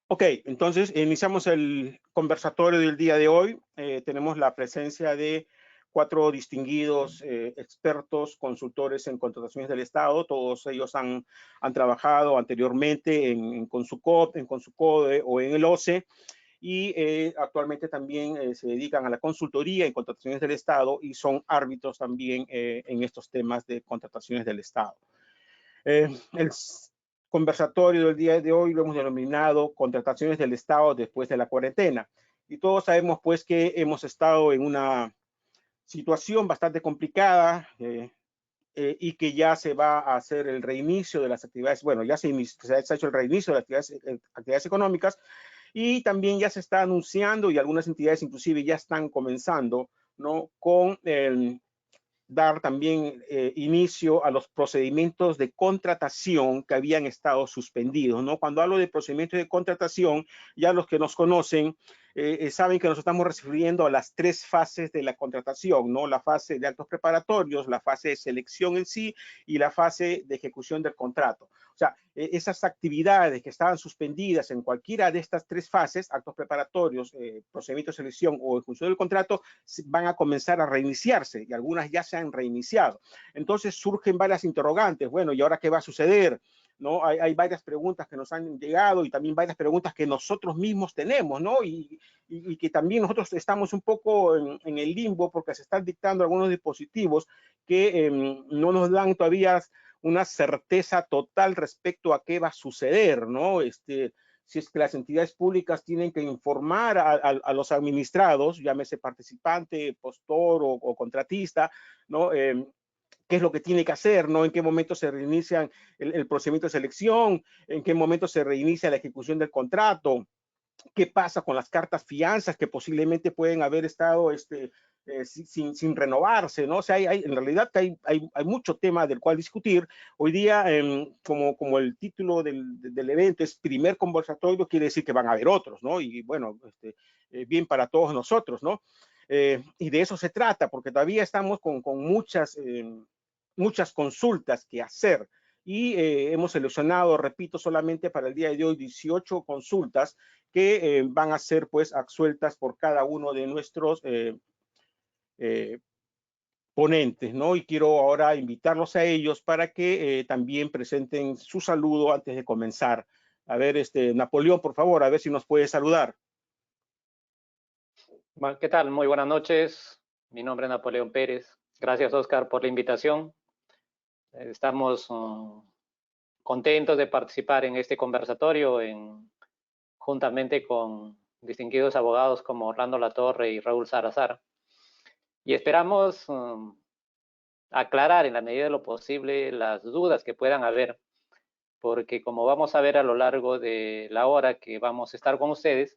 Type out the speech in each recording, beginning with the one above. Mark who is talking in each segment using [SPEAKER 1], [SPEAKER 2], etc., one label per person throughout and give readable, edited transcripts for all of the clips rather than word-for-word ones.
[SPEAKER 1] Ok, entonces iniciamos el conversatorio del día de hoy. Tenemos la presencia de 4 distinguidos expertos, consultores en contrataciones del Estado. Todos ellos han trabajado anteriormente en Consucop, en Consucode o en el OCE, y actualmente también se dedican a la consultoría en contrataciones del Estado y son árbitros también en estos temas de contrataciones del Estado. El conversatorio del día de hoy lo hemos denominado contrataciones del Estado después de la cuarentena. Y todos sabemos pues que hemos estado en una situación bastante complicada y que ya se va a hacer el reinicio de las actividades, bueno, ya se ha hecho el reinicio de las actividades económicas, y también ya se está anunciando y algunas entidades inclusive ya están comenzando, ¿no?, con dar también inicio a los procedimientos de contratación que habían estado suspendidos, ¿no? Cuando hablo de procedimientos de contratación, ya los que nos conocen saben que nos estamos refiriendo a las 3 fases de la contratación, ¿no? La fase de actos preparatorios, la fase de selección en sí y la fase de ejecución del contrato. O sea, esas actividades que estaban suspendidas en cualquiera de estas 3 fases, actos preparatorios, procedimiento de selección o ejecución del contrato, van a comenzar a reiniciarse y algunas ya se han reiniciado. Entonces surgen varias interrogantes. Bueno, ¿y ahora qué va a suceder? ¿No? Hay varias preguntas que nos han llegado y también varias preguntas que nosotros mismos tenemos, ¿no? Y que también nosotros estamos un poco en el limbo porque se están dictando algunos dispositivos que no nos dan todavía una certeza total respecto a qué va a suceder, ¿no? Si es que las entidades públicas tienen que informar a los administrados, llámese participante, postor o contratista, ¿no? Qué es lo que tiene que hacer, ¿no? En qué momento se reinicia el procedimiento de selección, en qué momento se reinicia la ejecución del contrato, qué pasa con las cartas fianzas que posiblemente pueden haber estado sin renovarse, ¿no? O sea, en realidad hay mucho tema del cual discutir. Hoy día, como el título del evento es primer conversatorio, quiere decir que van a haber otros, ¿no? Y bueno, bien para todos nosotros, ¿no? Y de eso se trata, porque todavía estamos con muchas consultas que hacer. Y hemos seleccionado, repito, solamente para el día de hoy 18 consultas que van a ser pues absueltas por cada uno de nuestros ponentes, ¿no? Y quiero ahora invitarlos a ellos para que también presenten su saludo antes de comenzar. A ver, Napoleón, por favor, a ver si nos puede saludar.
[SPEAKER 2] ¿Qué tal? Muy buenas noches. Mi nombre es Napoleón Pérez. Gracias, Oscar, por la invitación. Estamos contentos de participar en este conversatorio juntamente con distinguidos abogados como Orlando Latorre y Raúl Salazar. Y esperamos aclarar en la medida de lo posible las dudas que puedan haber, porque como vamos a ver a lo largo de la hora que vamos a estar con ustedes,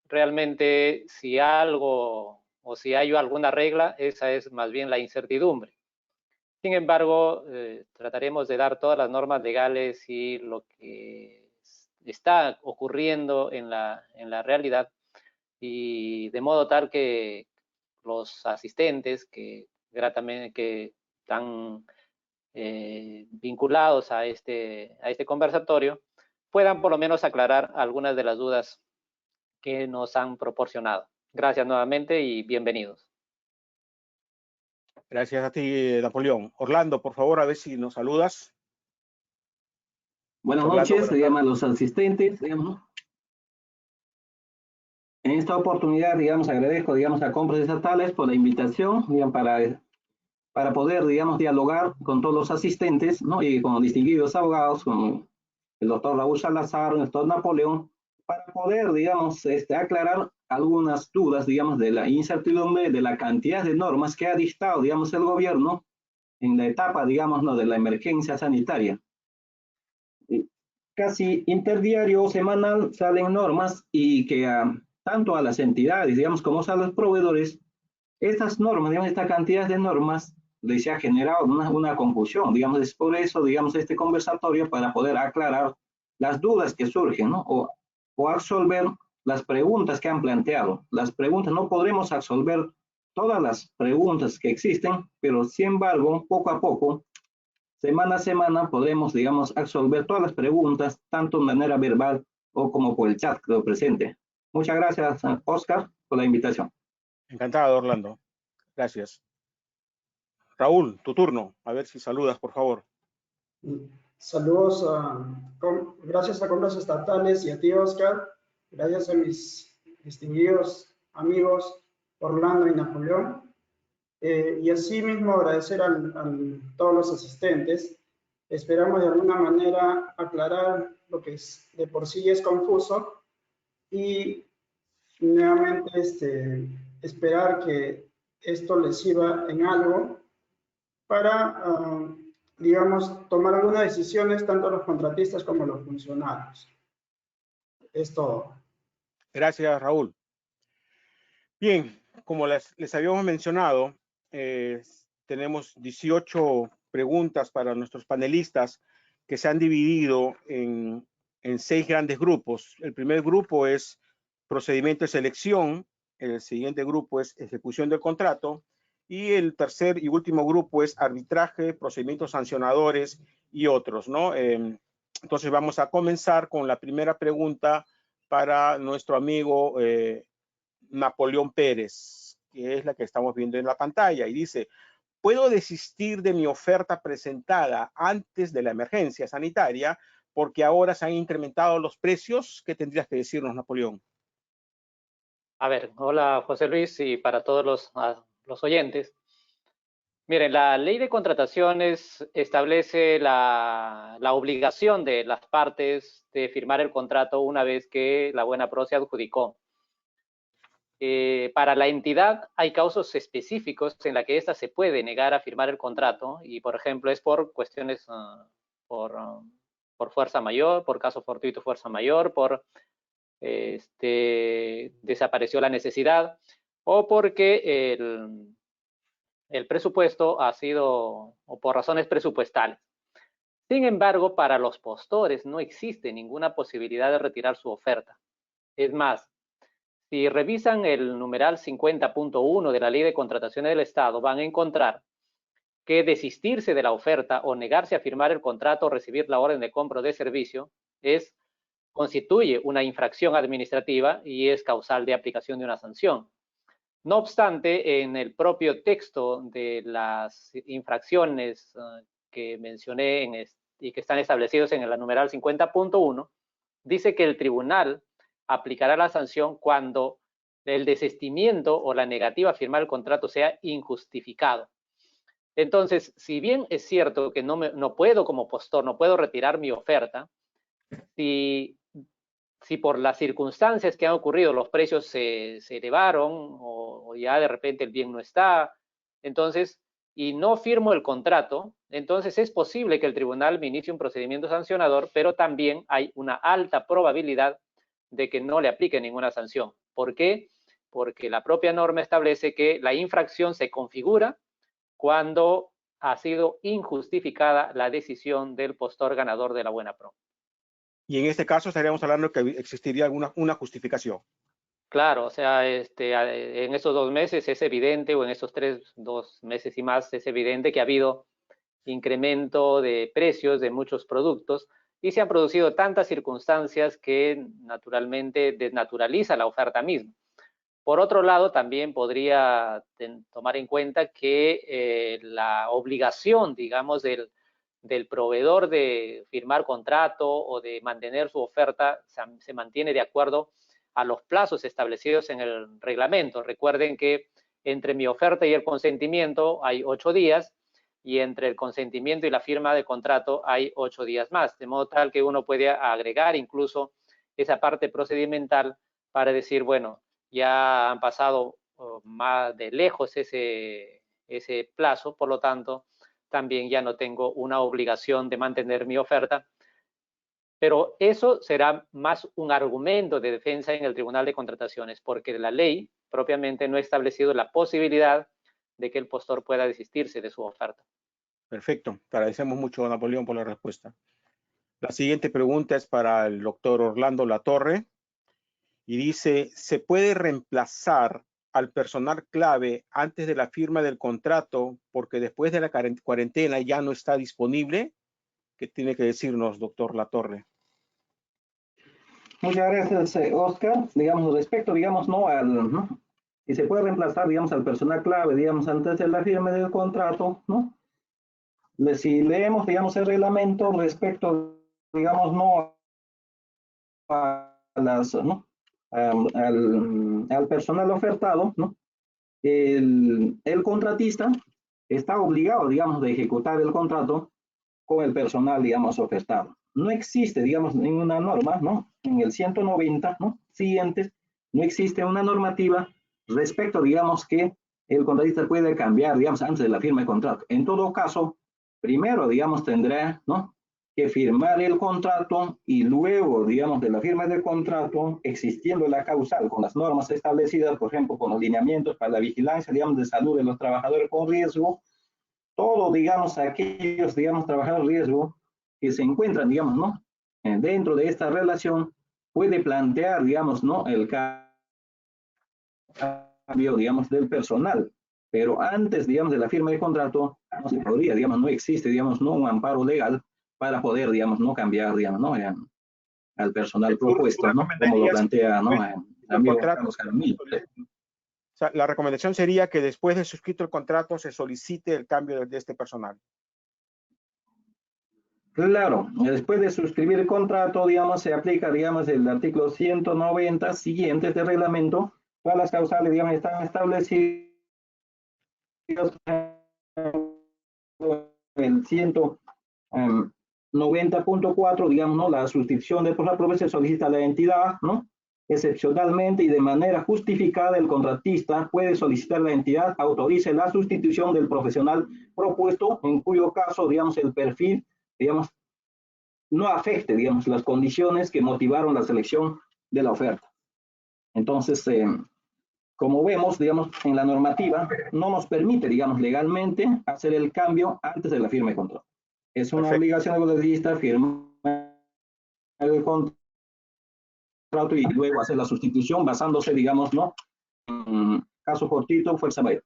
[SPEAKER 2] realmente si algo o si hay alguna regla, esa es más bien la incertidumbre. Sin embargo, trataremos de dar todas las normas legales y lo que está ocurriendo en la realidad, y de modo tal que los asistentes que están vinculados a este conversatorio puedan por lo menos aclarar algunas de las dudas que nos han proporcionado. Gracias nuevamente y bienvenidos.
[SPEAKER 1] Gracias a ti, Napoleón. Orlando, por favor, a ver si nos saludas.
[SPEAKER 3] Buenas noches, digamos, a los asistentes, digamos. En esta oportunidad, digamos, agradezco, digamos, a Compras Estatales por la invitación, digamos, para poder, digamos, dialogar con todos los asistentes, ¿no? Y con los distinguidos abogados, con el doctor Raúl Salazar, el doctor Napoleón, para poder, digamos, aclarar algunas dudas, digamos, de la incertidumbre, de la cantidad de normas que ha dictado, digamos, el gobierno en la etapa, digamos, ¿no?, de la emergencia sanitaria. Casi interdiario o semanal salen normas y que tanto a las entidades, digamos, como a los proveedores, estas normas, digamos, esta cantidad de normas les ha generado una confusión, digamos, es por eso, digamos, este conversatorio para poder aclarar las dudas que surgen, ¿no? O absolver las preguntas que han planteado. Las preguntas, no podremos absolver todas las preguntas que existen, pero sin embargo, poco a poco, semana a semana, podremos, digamos, absolver todas las preguntas, tanto de manera verbal o como por el chat, creo presente. Muchas gracias, Oscar, por la invitación.
[SPEAKER 1] Encantado, Orlando. Gracias. Raúl, tu turno. A ver si saludas, por favor.
[SPEAKER 4] Saludos, gracias a Congresos Estatales y a ti, Oscar. Gracias a mis distinguidos amigos Orlando y Napoleón. Y así mismo agradecer a todos los asistentes. Esperamos de alguna manera aclarar lo que de por sí es confuso y nuevamente esperar que esto les sirva en algo para, digamos, tomar algunas decisiones tanto los contratistas como los funcionarios. Es todo.
[SPEAKER 1] Gracias, Raúl. Bien, como les habíamos mencionado, tenemos 18 preguntas para nuestros panelistas que se han dividido en 6 grandes grupos. El primer grupo es procedimiento de selección, el siguiente grupo es ejecución del contrato y el tercer y último grupo es arbitraje, procedimientos sancionadores y otros, ¿no? Entonces vamos a comenzar con la primera pregunta para nuestro amigo Napoleón Pérez, que es la que estamos viendo en la pantalla, y dice: ¿puedo desistir de mi oferta presentada antes de la emergencia sanitaria porque ahora se han incrementado los precios? ¿Qué tendrías que decirnos, Napoleón?
[SPEAKER 2] A ver, hola José Luis y para todos los oyentes. Miren, la ley de contrataciones establece la obligación de las partes de firmar el contrato una vez que la Buenapro se adjudicó. Para la entidad hay casos específicos en la que ésta se puede negar a firmar el contrato y, por ejemplo, es por cuestiones por fuerza mayor, por caso fortuito fuerza mayor, por desapareció la necesidad o porque el presupuesto ha sido, o por razones presupuestales. Sin embargo, para los postores no existe ninguna posibilidad de retirar su oferta. Es más, si revisan el numeral 50.1 de la Ley de Contrataciones del Estado, van a encontrar que desistirse de la oferta o negarse a firmar el contrato o recibir la orden de compra o de servicio constituye una infracción administrativa y es causal de aplicación de una sanción. No obstante, en el propio texto de las infracciones que mencioné y que están establecidos en el numeral 50.1, dice que el tribunal aplicará la sanción cuando el desistimiento o la negativa a firmar el contrato sea injustificado. Entonces, si bien es cierto que no puedo como postor, no puedo retirar mi oferta, si por las circunstancias que han ocurrido los precios se elevaron o ya de repente el bien no está, entonces, y no firmo el contrato, entonces es posible que el tribunal me inicie un procedimiento sancionador, pero también hay una alta probabilidad de que no le aplique ninguna sanción. ¿Por qué? Porque la propia norma establece que la infracción se configura cuando ha sido injustificada la decisión del postor ganador de la Buenapro.
[SPEAKER 1] Y en este caso estaríamos hablando que existiría una justificación.
[SPEAKER 2] Claro, o sea, en estos 2 meses es evidente, o en estos 2 meses y más, es evidente que ha habido incremento de precios de muchos productos y se han producido tantas circunstancias que naturalmente desnaturaliza la oferta misma. Por otro lado, también podría tomar en cuenta que la obligación, digamos, del proveedor de firmar contrato o de mantener su oferta se mantiene de acuerdo a los plazos establecidos en el reglamento. Recuerden que entre mi oferta y el consentimiento hay 8 días y entre el consentimiento y la firma de contrato hay 8 días más, de modo tal que uno puede agregar incluso esa parte procedimental para decir, bueno, ya han pasado más de lejos ese plazo, por lo tanto, también ya no tengo una obligación de mantener mi oferta. Pero eso será más un argumento de defensa en el Tribunal de Contrataciones, porque la ley propiamente no ha establecido la posibilidad de que el postor pueda desistirse de su oferta.
[SPEAKER 1] Perfecto. Te agradecemos mucho, Napoleón, por la respuesta. La siguiente pregunta es para el doctor Orlando Latorre y dice: ¿se puede reemplazar al personal clave antes de la firma del contrato porque después de la cuarentena ya no está disponible? ¿Qué tiene que decirnos, doctor Latorre?
[SPEAKER 3] Muchas gracias, Oscar. Digamos, respecto, digamos, ¿no? Y se puede reemplazar, digamos, al personal clave, digamos, antes de la firma del contrato, ¿no? Si leemos, digamos, el reglamento respecto, digamos, ¿no? A las, ¿no? Al personal ofertado, ¿no? El contratista está obligado, digamos, de ejecutar el contrato con el personal, digamos, ofertado. No existe, digamos, ninguna norma, ¿no? En el 190, ¿no? Siguientes, no existe una normativa respecto, digamos, que el contratista puede cambiar, digamos, antes de la firma de contrato. En todo caso, primero, digamos, tendrá, ¿no? Que firmar el contrato y luego, digamos, de la firma del contrato, existiendo la causal con las normas establecidas, por ejemplo, con los lineamientos para la vigilancia, digamos, de salud de los trabajadores con riesgo, todo, digamos, aquellos, digamos, trabajadores de riesgo que se encuentran, digamos, ¿no? Dentro de esta relación, puede plantear, digamos, ¿no? El cambio, digamos, del personal. Pero antes, digamos, de la firma de contrato, no se podría, digamos, no existe, digamos, no un amparo legal para poder, digamos, no cambiar, digamos, ¿no? Al personal propuesto, ¿no? Como lo plantea, ¿no? Amigo Carlos Jaramillo.
[SPEAKER 1] O sea, la recomendación sería que después de suscrito el contrato se solicite el cambio de este personal.
[SPEAKER 3] Claro, después de suscribir el contrato, digamos, se aplica, digamos, el artículo 190 siguientes del reglamento. Todas las causales, digamos, están establecidas en el 190.4, digamos, ¿no? La suscripción de por la propia se solicita a la entidad, ¿no? Excepcionalmente y de manera justificada, el contratista puede solicitar a la entidad autorice la sustitución del profesional propuesto, en cuyo caso, digamos, el perfil, digamos, no afecte, digamos, las condiciones que motivaron la selección de la oferta. Entonces, como vemos, digamos, en la normativa no nos permite, digamos, legalmente hacer el cambio antes de la firma de contrato. Es una obligación del contratista firmar el contrato y luego hacer la sustitución basándose, digamos, ¿no? En caso cortito, fuerza mayor.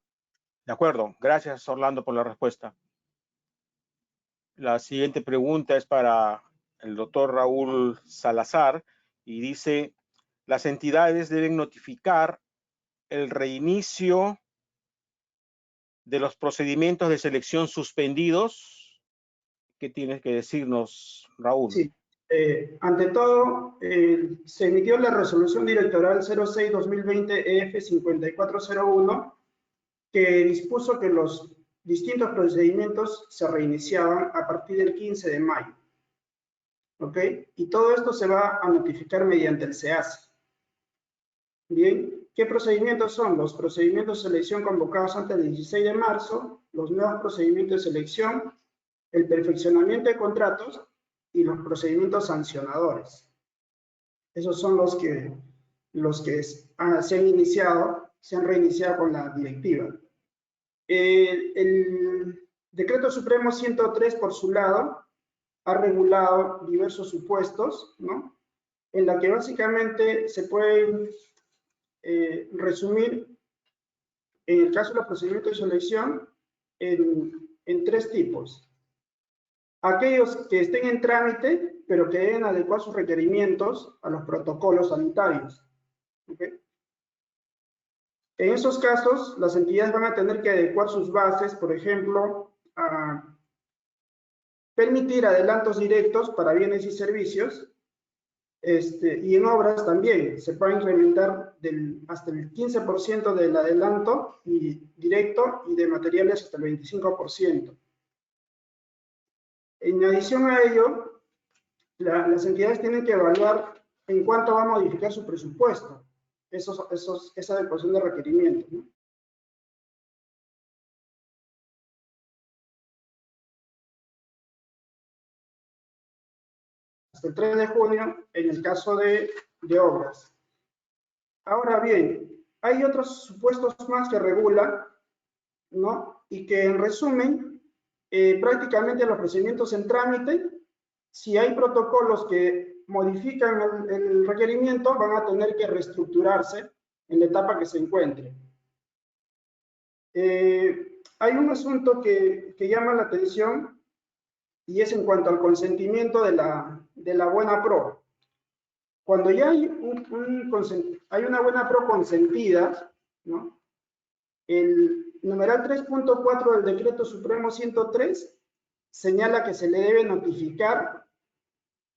[SPEAKER 1] De acuerdo. Gracias, Orlando, por la respuesta. La siguiente pregunta es para el doctor Raúl Salazar y dice, las entidades deben notificar el reinicio de los procedimientos de selección suspendidos. ¿Qué tienes que decirnos, Raúl?
[SPEAKER 4] Sí. Ante todo, se emitió la resolución directoral 06-2020-EF5401 que dispuso que los distintos procedimientos se reiniciaban a partir del 15 de mayo. ¿Ok? Y todo esto se va a notificar mediante el SEACE. Bien, ¿qué procedimientos son? Los procedimientos de selección convocados antes del 16 de marzo, los nuevos procedimientos de selección, el perfeccionamiento de contratos y los procedimientos sancionadores. Esos son los que se han iniciado, se han reiniciado con la directiva. El Decreto Supremo 103, por su lado, ha regulado diversos supuestos, ¿no? En la que básicamente se pueden resumir, en el caso de los procedimientos de selección, en tres tipos. Aquellos que estén en trámite, pero que deben adecuar sus requerimientos a los protocolos sanitarios. ¿Okay? En esos casos, las entidades van a tener que adecuar sus bases, por ejemplo, a permitir adelantos directos para bienes y servicios, y en obras también se puede incrementar hasta el 15% del adelanto directo y de materiales hasta el 25%. En adición a ello, las entidades tienen que evaluar en cuánto va a modificar su presupuesto, esa adecuación de requerimientos, ¿no? Hasta el 3 de junio en el caso de obras. Ahora bien, hay otros supuestos más que regulan, ¿no? Y que en resumen, prácticamente los procedimientos en trámite, si hay protocolos que modifican el requerimiento, van a tener que reestructurarse en la etapa que se encuentre. Hay un asunto que llama la atención y es en cuanto al consentimiento de la buena pro. cuando ya hay, hay una buena pro consentida, ¿no? El numeral 3.4 del Decreto Supremo 103 señala que se le debe notificar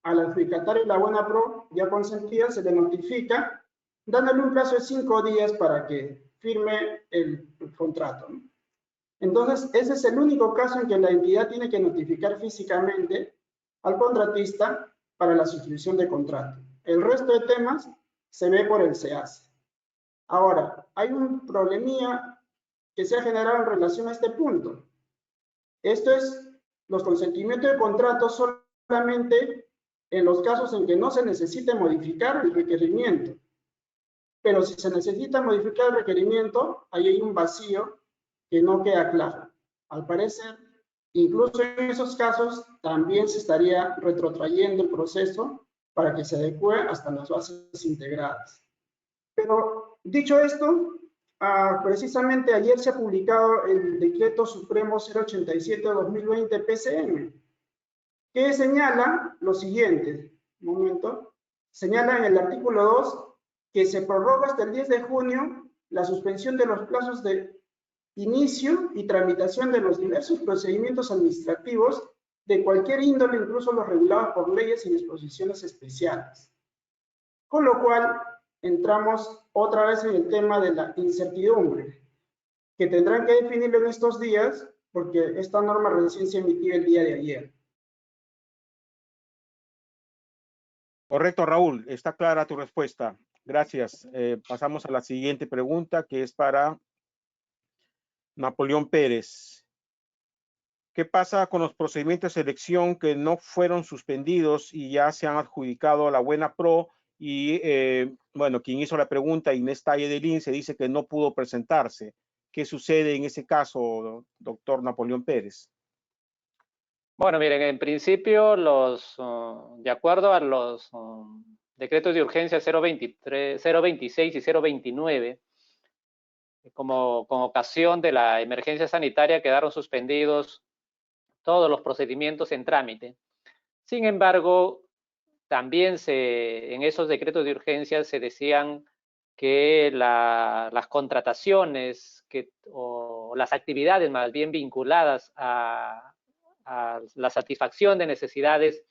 [SPEAKER 4] al adjudicatario la buena pro ya consentida, se le notifica, dándole un plazo de 5 días para que firme el contrato, ¿no? Entonces, ese es el único caso en que la entidad tiene que notificar físicamente al contratista para la suscripción de contrato. El resto de temas se ve por el SEACE. Ahora, hay un problemilla que se ha generado en relación a este punto. Esto es los consentimientos de contrato solamente en los casos en que no se necesite modificar el requerimiento. Pero si se necesita modificar el requerimiento, ahí hay un vacío que no queda claro. Al parecer, incluso en esos casos, también se estaría retrotrayendo el proceso para que se adecue hasta las bases integradas. Pero dicho esto, precisamente ayer se ha publicado el Decreto Supremo 087/2020 PCM, que señala lo siguiente, un momento, señala en el artículo 2 que se prorroga hasta el 10 de junio la suspensión de los plazos de inicio y tramitación de los diversos procedimientos administrativos de cualquier índole, incluso los regulados por leyes y disposiciones especiales. Con lo cual, entramos otra vez en el tema de la incertidumbre, que tendrán que definirlo en estos días, porque esta norma recién se emitió el día de ayer.
[SPEAKER 1] Correcto, Raúl. Está clara tu respuesta. Gracias. Pasamos a la siguiente pregunta, que es para Napoleón Pérez. ¿Qué pasa con los procedimientos de selección que no fueron suspendidos y ya se han adjudicado a la buena pro? Y bueno, quien hizo la pregunta, Inés Talle del INSE, dice que no pudo presentarse. ¿Qué sucede en ese caso, doctor Napoleón Pérez?
[SPEAKER 2] Bueno, miren, en principio, de acuerdo a los decretos de urgencia 023, 026 y 029, con ocasión de la emergencia sanitaria quedaron suspendidos todos los procedimientos en trámite. Sin embargo, también en esos decretos de urgencia se decían que las contrataciones o las actividades más bien vinculadas a la satisfacción de necesidades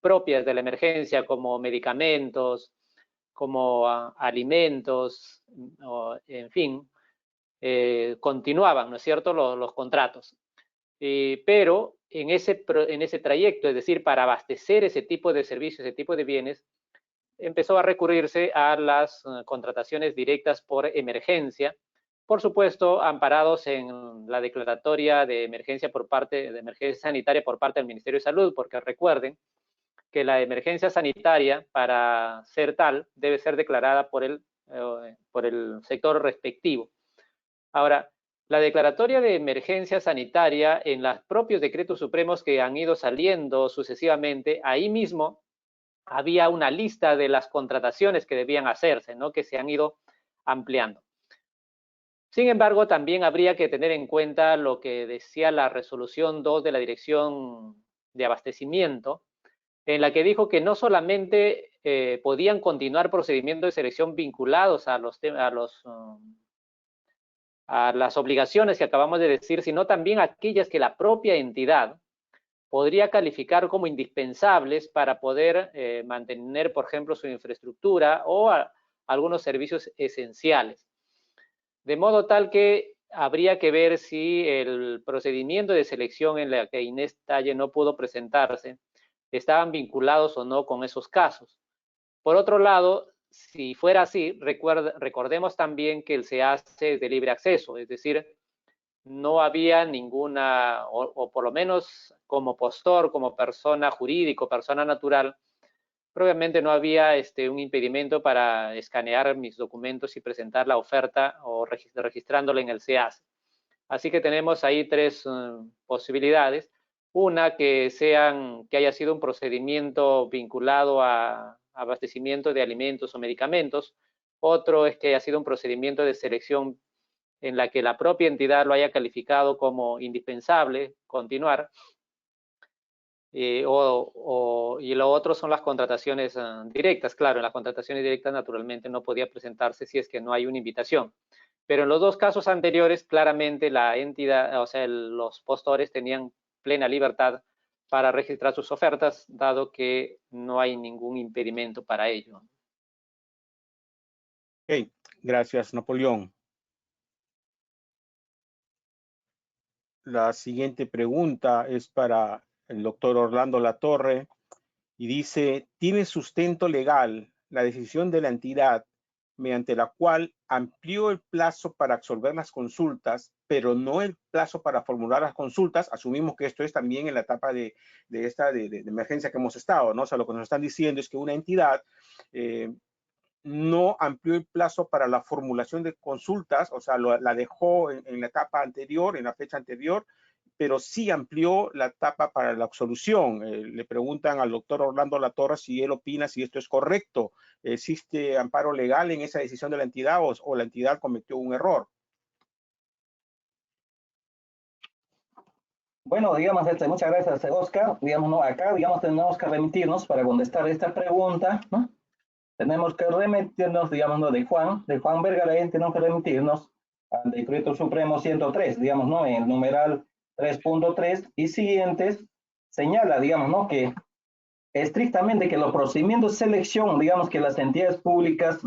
[SPEAKER 2] propias de la emergencia, como medicamentos, como alimentos, en fin, continuaban, ¿no es cierto?, los contratos. Pero en ese trayecto, es decir, para abastecer ese tipo de servicios, ese tipo de bienes, empezó a recurrirse a las contrataciones directas por emergencia, por supuesto, amparados en la declaratoria de emergencia sanitaria por parte del Ministerio de Salud, porque recuerden que la emergencia sanitaria, para ser tal, debe ser declarada por el sector respectivo. Ahora, la declaratoria de emergencia sanitaria en los propios decretos supremos que han ido saliendo sucesivamente, ahí mismo había una lista de las contrataciones que debían hacerse, ¿no?, que se han ido ampliando. Sin embargo, también habría que tener en cuenta lo que decía la resolución 2 de la Dirección de Abastecimiento, en la que dijo que no solamente podían continuar procedimientos de selección vinculados a las obligaciones que acabamos de decir, sino también aquellas que la propia entidad podría calificar como indispensables para poder mantener, por ejemplo, su infraestructura o algunos servicios esenciales. De modo tal que habría que ver si el procedimiento de selección en la que Inés Talle no pudo presentarse estaban vinculados o no con esos casos. Por otro lado, si fuera así, recordemos también que el SEACE es de libre acceso, es decir, no había ninguna, o por lo menos como postor, como persona jurídica, persona natural, probablemente no había un impedimento para escanear mis documentos y presentar la oferta o registrándola en el SEACE. Así que tenemos ahí tres posibilidades. Una, que haya sido un procedimiento vinculado a abastecimiento de alimentos o medicamentos. Otro es que haya sido un procedimiento de selección en la que la propia entidad lo haya calificado como indispensable continuar. Y lo otro son las contrataciones directas. Claro, en las contrataciones directas naturalmente no podía presentarse si es que no hay una invitación. Pero en los dos casos anteriores, claramente la entidad, o sea, los postores tenían plena libertad para registrar sus ofertas, dado que no hay ningún impedimento para ello.
[SPEAKER 1] Ok, gracias, Napoleón. La siguiente pregunta es para el doctor Orlando Latorre y dice, ¿tiene sustento legal la decisión de la entidad mediante la cual amplió el plazo para absolver las consultas, pero no el plazo para formular las consultas? Asumimos que esto es también en la etapa de emergencia que hemos estado, ¿no? O sea, lo que nos están diciendo es que una entidad no amplió el plazo para la formulación de consultas, o sea, la dejó en la etapa anterior, en la fecha anterior, pero sí amplió la etapa para la absolución. Le preguntan al doctor Orlando Latorre si él opina si esto es correcto. ¿Existe amparo legal en esa decisión de la entidad o la entidad cometió un error?
[SPEAKER 3] Bueno, digamos, muchas gracias, Oscar. Digamos, ¿no? Acá, digamos, tenemos que remitirnos para contestar esta pregunta, ¿no? Tenemos que remitirnos, digamos, ¿no? de Juan Vergarain, tenemos que remitirnos al Decreto Supremo 103, digamos, ¿no? En el numeral 3.3 y siguientes, señala, digamos, ¿no? Que estrictamente que los procedimientos de selección, digamos, que las entidades públicas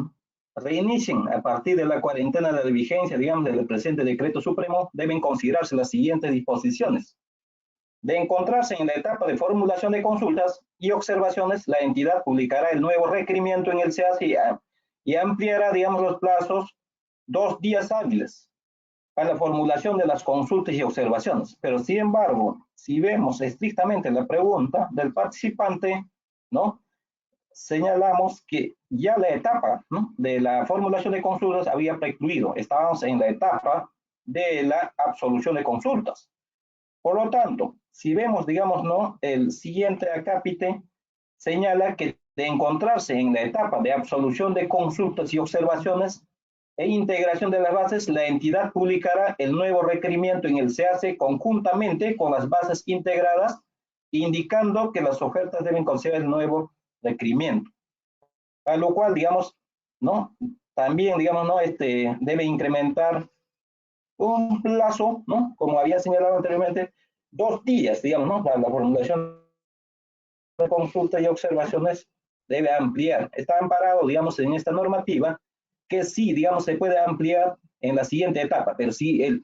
[SPEAKER 3] reinicien a partir de la cuarentena de vigencia, digamos, del presente Decreto Supremo, deben considerarse las siguientes disposiciones. De encontrarse en la etapa de formulación de consultas y observaciones, la entidad publicará el nuevo requerimiento en el CACI y ampliará, digamos, los plazos 2 días hábiles para la formulación de las consultas y observaciones. Pero, sin embargo, si vemos estrictamente la pregunta del participante, ¿no? Señalamos que ya la etapa, ¿no? de la formulación de consultas había precluido. Estábamos en la etapa de la absolución de consultas. Por lo tanto, si vemos, digamos, ¿no? El siguiente acápite señala que de encontrarse en la etapa de absolución de consultas y observaciones e integración de las bases, la entidad publicará el nuevo requerimiento en el CAC conjuntamente con las bases integradas, indicando que las ofertas deben considerar el nuevo requerimiento. A lo cual, digamos, ¿no? También, digamos, ¿no? Debe incrementar un plazo, ¿no? Como había señalado anteriormente, 2 días, digamos, ¿no? Para la formulación de consultas y observaciones debe ampliar. Está amparado, digamos, en esta normativa que sí, digamos, se puede ampliar en la siguiente etapa, pero si el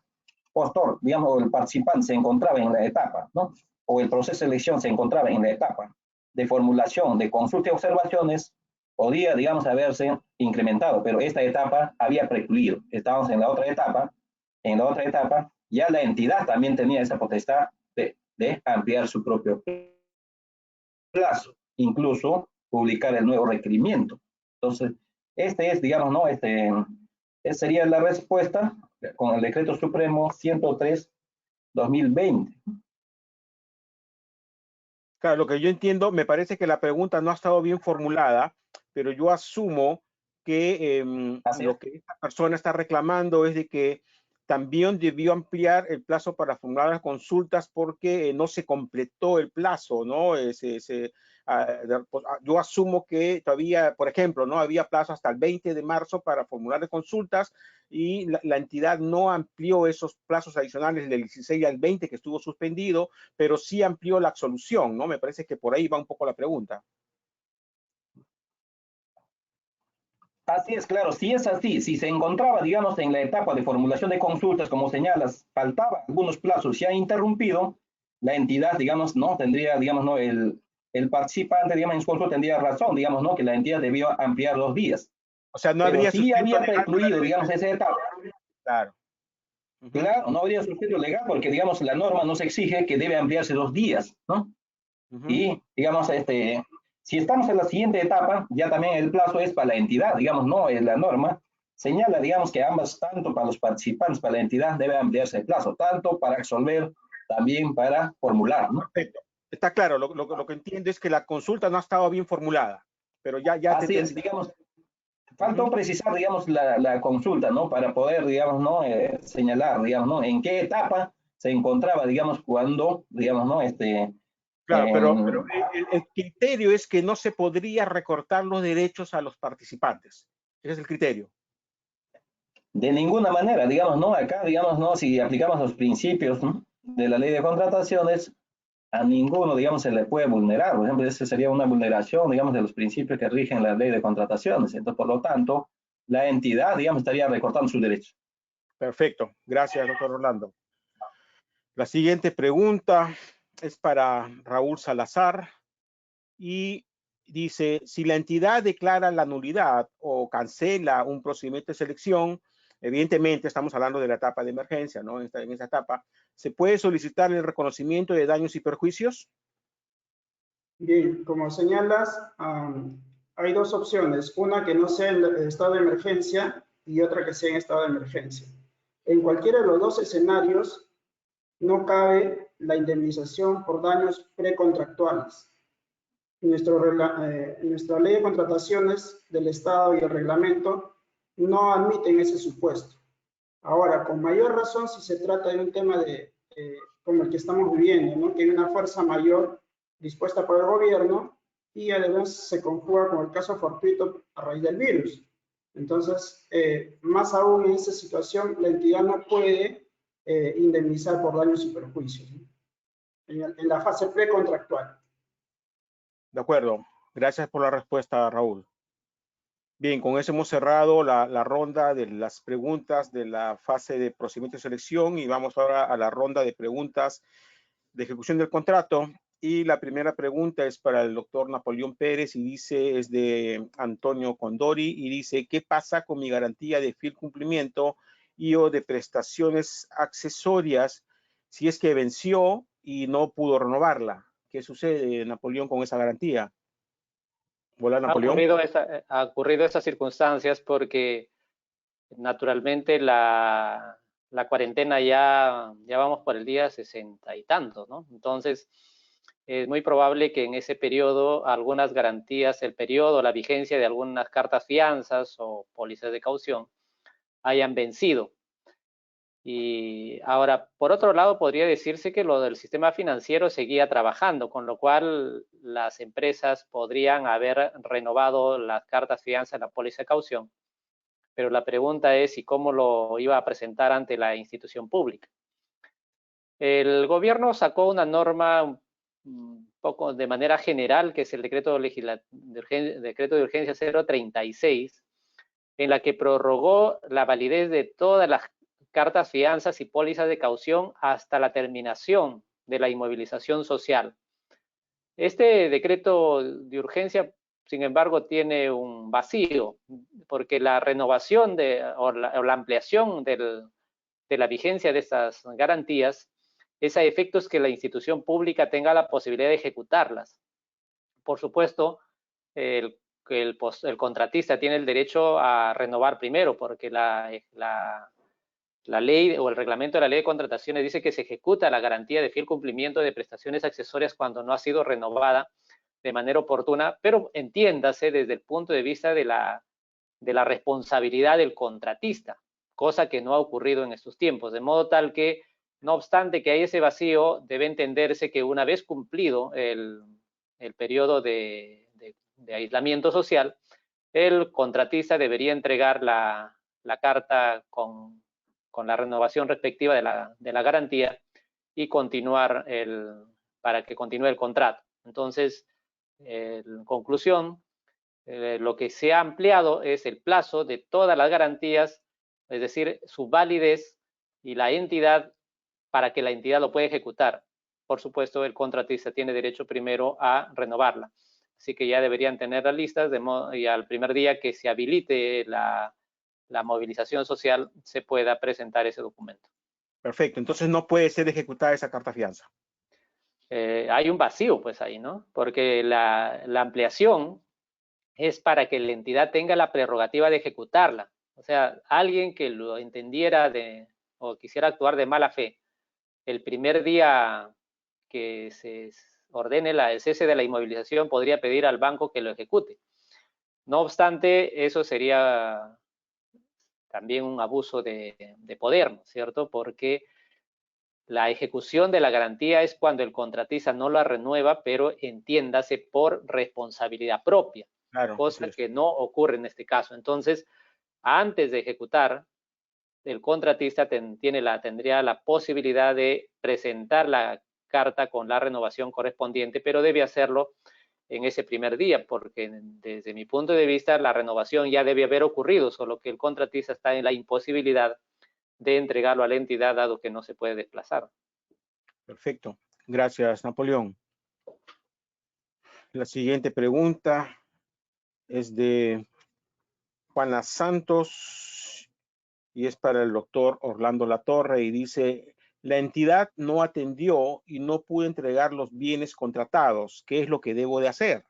[SPEAKER 3] postor, digamos, o el participante se encontraba en la etapa, ¿no? O el proceso de elección se encontraba en la etapa de formulación de consultas y observaciones, podía, digamos, haberse incrementado, pero esta etapa había precluido. Estábamos en la otra etapa. En la otra etapa, ya la entidad también tenía esa potestad de ampliar su propio plazo, incluso publicar el nuevo requerimiento. Entonces, es, digamos, ¿no? Esa sería la respuesta con el Decreto Supremo 103/2020.
[SPEAKER 1] Claro, lo que yo entiendo, me parece que la pregunta no ha estado bien formulada, pero yo asumo que lo que esta persona está reclamando es de que también debió ampliar el plazo para formular las consultas porque no se completó el plazo, ¿no? Yo asumo que todavía, por ejemplo, no había plazo hasta el 20 de marzo para formular las consultas y la entidad no amplió esos plazos adicionales del 16 al 20 que estuvo suspendido, pero sí amplió la absolución, ¿no? Me parece que por ahí va un poco la pregunta.
[SPEAKER 3] Así es, claro, si es así, si se encontraba, digamos, en la etapa de formulación de consultas, como señalas, faltaban algunos plazos, se ha interrumpido, la entidad, digamos, no tendría, digamos, no, el participante, digamos, en su consulta tendría razón, digamos, no, que la entidad debió ampliar 2 días.
[SPEAKER 1] O sea, no
[SPEAKER 3] pero
[SPEAKER 1] habría
[SPEAKER 3] sí había precluido, digamos, esa etapa.
[SPEAKER 1] Claro.
[SPEAKER 3] Claro, no habría sustento legal porque, digamos, la norma nos exige que debe ampliarse 2 días, ¿no? Y, digamos, si estamos en la siguiente etapa, ya también el plazo es para la entidad, digamos, no es la norma, señala, digamos, que ambas, tanto para los participantes, para la entidad, debe ampliarse el plazo, tanto para absolver, también para formular, ¿no?
[SPEAKER 1] Perfecto. Está claro, lo que entiendo es que la consulta no ha estado bien formulada, pero ya
[SPEAKER 3] Así es, digamos, faltó precisar, digamos, la consulta, ¿no? Para poder, digamos, ¿no? Señalar, digamos, ¿no? En qué etapa se encontraba, digamos, cuando, digamos, ¿no?
[SPEAKER 1] Claro, pero el criterio es que no se podría recortar los derechos a los participantes. Ese es el criterio.
[SPEAKER 3] De ninguna manera, digamos, no, acá, digamos, no, si aplicamos los principios, ¿no?, de la ley de contrataciones, a ninguno, digamos, se le puede vulnerar. Por ejemplo, esa sería una vulneración, digamos, de los principios que rigen la ley de contrataciones. Entonces, por lo tanto, la entidad, digamos, estaría recortando sus derechos.
[SPEAKER 1] Perfecto. Gracias, doctor Orlando. La siguiente pregunta es para Raúl Salazar y dice, si la entidad declara la nulidad o cancela un procedimiento de selección, evidentemente estamos hablando de la etapa de emergencia, ¿no? En esa etapa, ¿se puede solicitar el reconocimiento de daños y perjuicios?
[SPEAKER 4] Bien, como señalas, hay dos opciones, una que no sea en estado de emergencia y otra que sea en estado de emergencia. En cualquiera de los dos escenarios no cabe la indemnización por daños precontractuales. Nuestra ley de contrataciones del Estado y el reglamento no admiten ese supuesto. Ahora, con mayor razón si se trata de un tema como el que estamos viviendo, ¿no?, que hay una fuerza mayor dispuesta por el gobierno y además se conjuga con el caso fortuito a raíz del virus. Entonces, más aún en esa situación, la entidad no puede indemnizar por daños y perjuicios, ¿no?, en la fase precontractual.
[SPEAKER 1] De acuerdo. Gracias por la respuesta, Raúl. Bien, con eso hemos cerrado la ronda de las preguntas de la fase de procedimiento de selección y vamos ahora a la ronda de preguntas de ejecución del contrato. Y la primera pregunta es para el doctor Napoleón Pérez y dice, es de Antonio Condori y dice, ¿qué pasa con mi garantía de fiel cumplimiento y o de prestaciones accesorias si es que venció y no pudo renovarla? ¿Qué sucede, Napoleón, con esa garantía? Hola, Napoleón.
[SPEAKER 2] Ha ocurrido esas circunstancias porque naturalmente la cuarentena ya vamos por el día 60 y tantos, ¿no? Entonces, es muy probable que en ese periodo algunas garantías, el periodo, la vigencia de algunas cartas fianzas o pólizas de caución hayan vencido. Y ahora, por otro lado, podría decirse que lo del sistema financiero seguía trabajando, con lo cual las empresas podrían haber renovado las cartas fianza, la póliza de caución. Pero la pregunta es si cómo lo iba a presentar ante la institución pública. El gobierno sacó una norma un poco de manera general, que es el decreto de urgencia 036, en la que prorrogó la validez de todas las cartas fianzas y pólizas de caución hasta la terminación de la inmovilización social. Este decreto de urgencia, sin embargo, tiene un vacío, porque la renovación o la ampliación de la vigencia de estas garantías es a efectos que la institución pública tenga la posibilidad de ejecutarlas. Por supuesto, el contratista tiene el derecho a renovar primero, porque la ley o el reglamento de la ley de contrataciones dice que se ejecuta la garantía de fiel cumplimiento de prestaciones accesorias cuando no ha sido renovada de manera oportuna, pero entiéndase desde el punto de vista de la responsabilidad del contratista, cosa que no ha ocurrido en estos tiempos, de modo tal que, no obstante que hay ese vacío, debe entenderse que una vez cumplido el periodo de aislamiento social, el contratista debería entregar la carta con la renovación respectiva de la garantía y continuar para que continúe el contrato. Entonces, en conclusión, lo que se ha ampliado es el plazo de todas las garantías, es decir, su validez y la entidad para que la entidad lo pueda ejecutar. Por supuesto, el contratista tiene derecho primero a renovarla. Así que ya deberían tener las listas y al primer día que se habilite la movilización social se pueda presentar ese documento.
[SPEAKER 1] Perfecto, entonces no puede ser ejecutada esa carta fianza.
[SPEAKER 2] Hay un vacío pues ahí, ¿no? Porque la ampliación es para que la entidad tenga la prerrogativa de ejecutarla. O sea, alguien que lo entendiera o quisiera actuar de mala fe, el primer día que se ordene el cese de la inmovilización podría pedir al banco que lo ejecute. No obstante, eso sería también un abuso de poder, ¿no es cierto? Porque La ejecución de la garantía es cuando el contratista no la renueva, pero entiéndase por responsabilidad propia,
[SPEAKER 1] Claro,
[SPEAKER 2] cosa que no ocurre en este caso. Entonces, antes de ejecutar, el contratista tendría la posibilidad de presentar la carta con la renovación correspondiente, pero debe hacerlo en ese primer día, porque desde mi punto de vista la renovación ya debe haber ocurrido, solo que el contratista está en la imposibilidad de entregarlo a la entidad dado que no se puede desplazar.
[SPEAKER 1] Perfecto. Gracias, Napoleón. La siguiente pregunta es de Juana Santos y es para el doctor Orlando Latorre y dice, la entidad no atendió y no pudo entregar los bienes contratados. ¿Qué es lo que debo de hacer?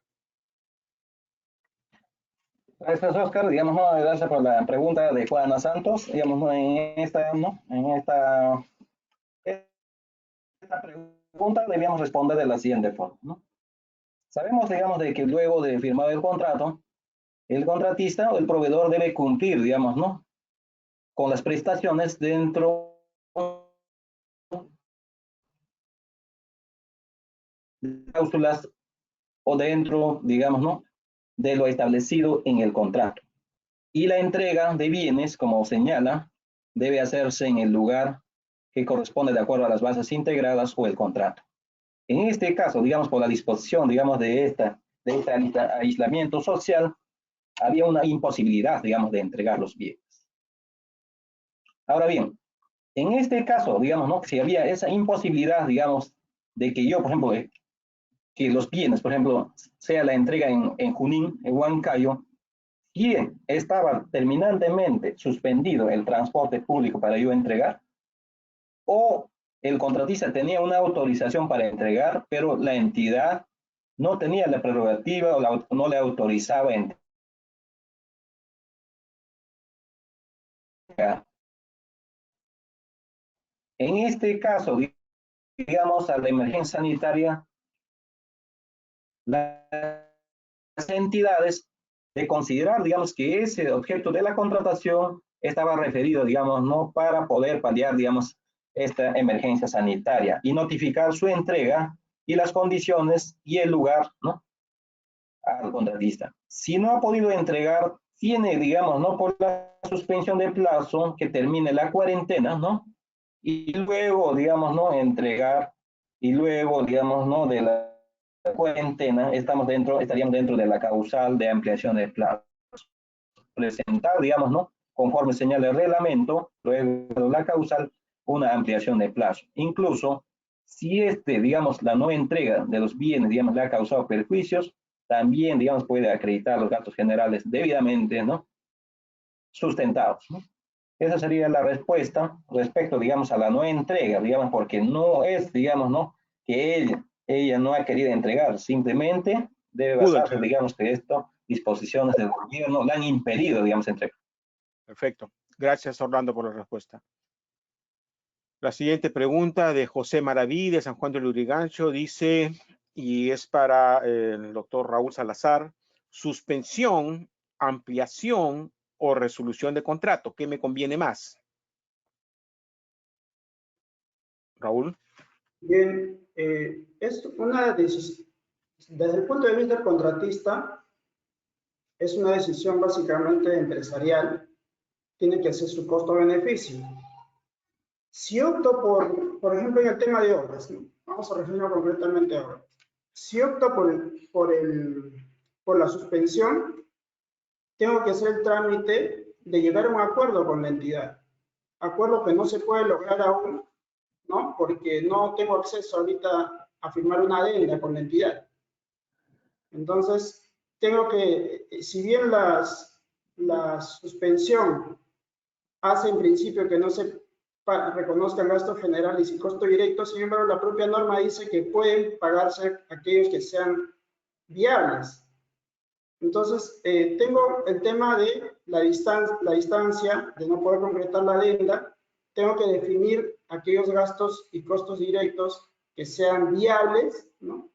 [SPEAKER 3] Gracias, Oscar. Digamos, ¿no? Gracias por la pregunta de Juana Santos. Digamos, ¿no? En esta pregunta debíamos responder de la siguiente forma, ¿no? Sabemos, digamos, de que luego de firmar el contrato, el contratista o el proveedor debe cumplir, digamos, ¿no? Con las prestaciones dentro de cláusulas o dentro, digamos, ¿no? De lo establecido en el contrato. Y la entrega de bienes, como señala, debe hacerse en el lugar que corresponde de acuerdo a las bases integradas o el contrato. En este caso, digamos, por la disposición, digamos, de este aislamiento social, había una imposibilidad, digamos, de entregar los bienes. Ahora bien, en este caso, digamos, ¿no? Si había esa imposibilidad, digamos, de que yo, por ejemplo, que los bienes, por ejemplo, sea la entrega en Junín, en Huancayo, y estaba terminantemente suspendido el transporte público para yo entregar, o el contratista tenía una autorización para entregar, pero la entidad no tenía la prerrogativa o no le autorizaba entregar. En este caso, digamos, a la emergencia sanitaria, las entidades de considerar, digamos, que ese objeto de la contratación estaba referido, digamos, no para poder paliar, digamos, esta emergencia sanitaria y notificar su entrega y las condiciones y el lugar, ¿no? Al contratista. Si no ha podido entregar, tiene, digamos, ¿no? Por la suspensión de plazo que termine la cuarentena, ¿no? Y luego, digamos, ¿no? Entregar y luego, digamos, ¿no? De la cuarentena, estaríamos dentro de la causal de ampliación de plazo. Presentar, digamos, ¿no? Conforme señala el reglamento, luego de la causal, una ampliación de plazo. Incluso, si digamos, la no entrega de los bienes, digamos, le ha causado perjuicios, también, digamos, puede acreditar los gastos generales debidamente, ¿no? Sustentados, ¿no? Esa sería la respuesta respecto, digamos, a la no entrega, digamos, porque no es, digamos, ¿no? Que ella no ha querido entregar, simplemente debe basarse, digamos, que esto, disposiciones del gobierno, le han impedido, digamos, entregar.
[SPEAKER 1] Perfecto. Gracias, Orlando, por la respuesta. La siguiente pregunta de José Maraví, de San Juan de Lurigancho, dice, y es para el doctor Raúl Salazar, suspensión, ampliación o resolución de contrato. ¿Qué me conviene más? Raúl.
[SPEAKER 4] Bien, es una decisión, desde el punto de vista del contratista, es una decisión básicamente empresarial, tiene que hacer su costo-beneficio. Si opto por ejemplo, en el tema de obras, ¿no? Vamos a referirnos concretamente a obras. Si opto por la suspensión, tengo que hacer el trámite de llegar a un acuerdo con la entidad. Acuerdo que no se puede lograr aún, ¿no? Porque no tengo acceso ahorita a firmar una adenda con la entidad. Entonces, tengo que, si bien la suspensión hace en principio que no se reconozcan gastos generales y costos directos, sin embargo, la propia norma dice que pueden pagarse aquellos que sean viables. Entonces, tengo el tema de la distancia, de no poder concretar la adenda, tengo que definir aquellos gastos y costos directos que sean viables, ¿no?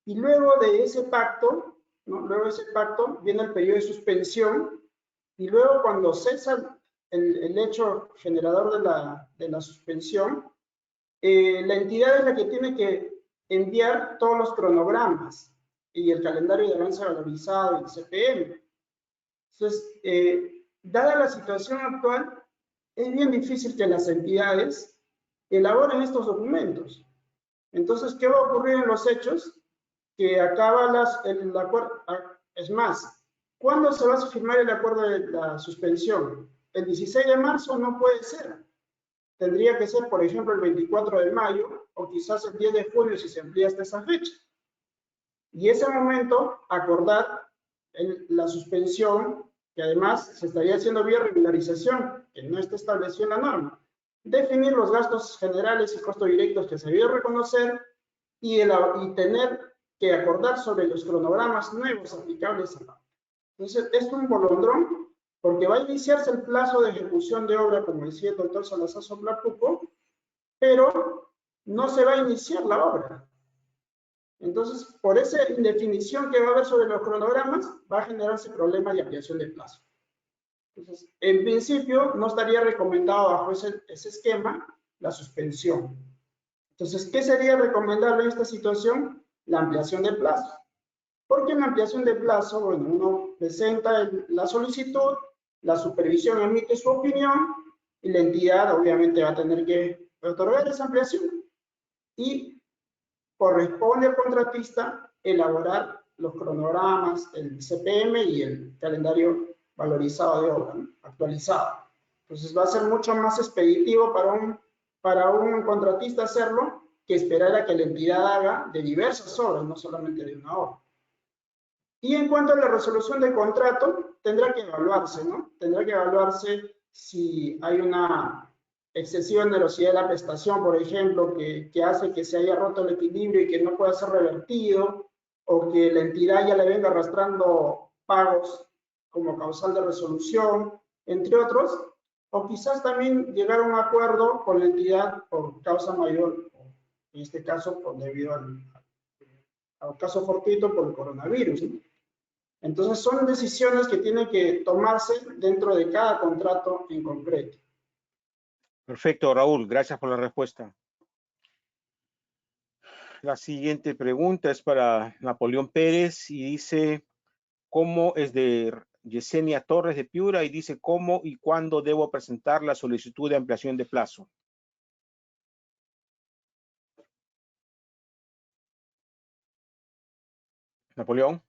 [SPEAKER 4] Y luego de ese pacto, ¿no? Luego de ese pacto viene el periodo de suspensión y luego cuando cesa el hecho generador de la suspensión, la entidad es la que tiene que enviar todos los cronogramas y el calendario de avance valorizado y el CPM. Entonces, dada la situación actual, es bien difícil que las entidades elaboren estos documentos. Entonces, ¿qué va a ocurrir en los hechos? Que acaba el acuerdo. Es más, ¿cuándo se va a firmar el acuerdo de la suspensión? El 16 de marzo no puede ser. Tendría que ser, por ejemplo, el 24 de mayo o quizás el 10 de junio si se amplía hasta esa fecha. Y ese momento acordar la suspensión, que además se estaría haciendo vía regularización, que no está establecido en la norma. Definir los gastos generales y costos directos que se debió reconocer y tener que acordar sobre los cronogramas nuevos aplicables a la. Entonces, es un bolondrón porque va a iniciarse el plazo de ejecución de obra, como decía el doctor Salazar Soplapuco, pero no se va a iniciar la obra. Entonces, por esa indefinición que va a haber sobre los cronogramas, va a generarse problemas de ampliación de plazo. Entonces, en principio, no estaría recomendado bajo ese esquema la suspensión. Entonces, ¿qué sería recomendable en esta situación? La ampliación de plazo. Porque en la ampliación de plazo, bueno, uno presenta la solicitud, la supervisión emite su opinión y la entidad obviamente va a tener que otorgar esa ampliación. Y corresponde al contratista elaborar los cronogramas, el CPM y el calendario valorizado de obra, ¿no? Actualizado. Entonces va a ser mucho más expeditivo para un contratista hacerlo que esperar a que la entidad haga de diversas obras, no solamente de una obra. Y en cuanto a la resolución del contrato, tendrá que evaluarse, ¿no? Tendrá que evaluarse si hay una excesiva onerosidad de la prestación, por ejemplo, que hace que se haya roto el equilibrio y que no pueda ser revertido, o que la entidad ya le venga arrastrando pagos como causal de resolución, entre otros, o quizás también llegar a un acuerdo con la entidad por causa mayor, en este caso debido al caso fortuito por el coronavirus, ¿no? Entonces son decisiones que tienen que tomarse dentro de cada contrato en concreto.
[SPEAKER 1] Perfecto, Raúl, gracias por la respuesta. La siguiente pregunta es para Napoleón Pérez y dice, ¿cómo es de Yesenia Torres de Piura? Y dice, ¿cómo y cuándo debo presentar la solicitud de ampliación de plazo? Napoleón.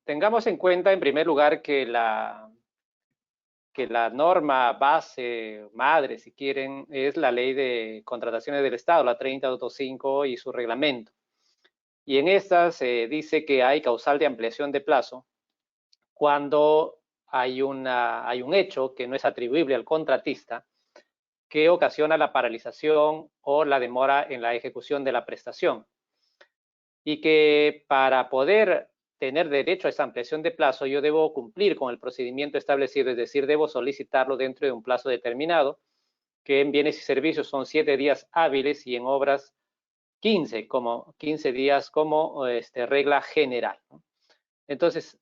[SPEAKER 2] Tengamos en cuenta, en primer lugar, que la norma base, madre, si quieren, es la Ley de Contrataciones del Estado, la 30.5 y su reglamento. Y en estas dice que hay causal de ampliación de plazo cuando hay un hecho que no es atribuible al contratista que ocasiona la paralización o la demora en la ejecución de la prestación. Y que para poder tener derecho a esa ampliación de plazo, yo debo cumplir con el procedimiento establecido, es decir, debo solicitarlo dentro de un plazo determinado, que en bienes y servicios son 7 días hábiles y en obras 15 días como regla general, ¿no? Entonces,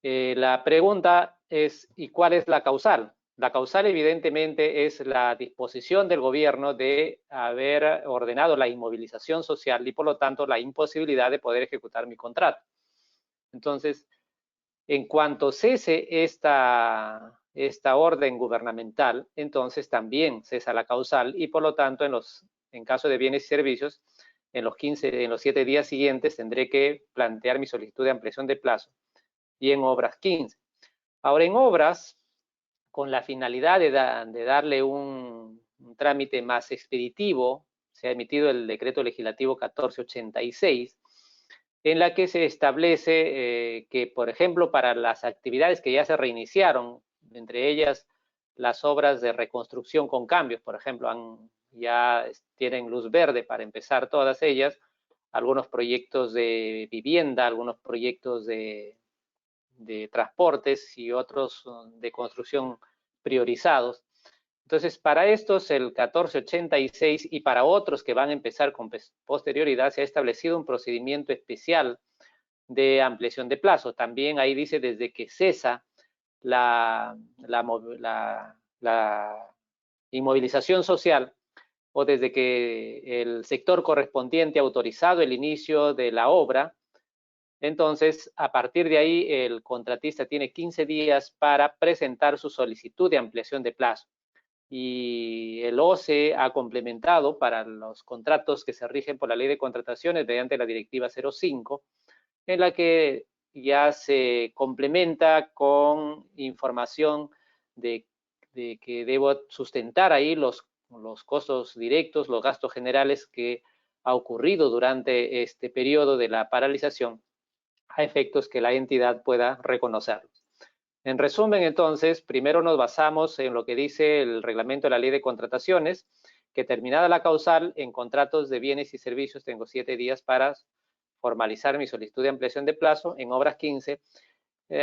[SPEAKER 2] la pregunta es, ¿y cuál es la causal? La causal evidentemente es la disposición del gobierno de haber ordenado la inmovilización social y por lo tanto la imposibilidad de poder ejecutar mi contrato. Entonces, en cuanto cese esta orden gubernamental, entonces también cesa la causal y por lo tanto en caso de bienes y servicios, en los 7 días siguientes tendré que plantear mi solicitud de ampliación de plazo y en obras 15. Ahora, en obras, con la finalidad de darle un trámite más expeditivo, se ha emitido el decreto legislativo 1486, en la que se establece que, por ejemplo, para las actividades que ya se reiniciaron, entre ellas las obras de reconstrucción con cambios, por ejemplo, ya tienen luz verde para empezar todas ellas, algunos proyectos de vivienda, algunos proyectos de transportes y otros de construcción priorizados. Entonces, para estos, el 1486 y para otros que van a empezar con posterioridad, se ha establecido un procedimiento especial de ampliación de plazo. También ahí dice desde que cesa la inmovilización social, o desde que el sector correspondiente ha autorizado el inicio de la obra, entonces a partir de ahí el contratista tiene 15 días para presentar su solicitud de ampliación de plazo. Y el OCE ha complementado para los contratos que se rigen por la Ley de Contrataciones mediante la Directiva 05, en la que ya se complementa con información de que debo sustentar ahí los costos directos, los gastos generales que ha ocurrido durante este periodo de la paralización, a efectos que la entidad pueda reconocerlos. En resumen, entonces, primero nos basamos en lo que dice el reglamento de la Ley de Contrataciones, que terminada la causal, en contratos de bienes y servicios tengo 7 días para formalizar mi solicitud de ampliación de plazo, en obras 15,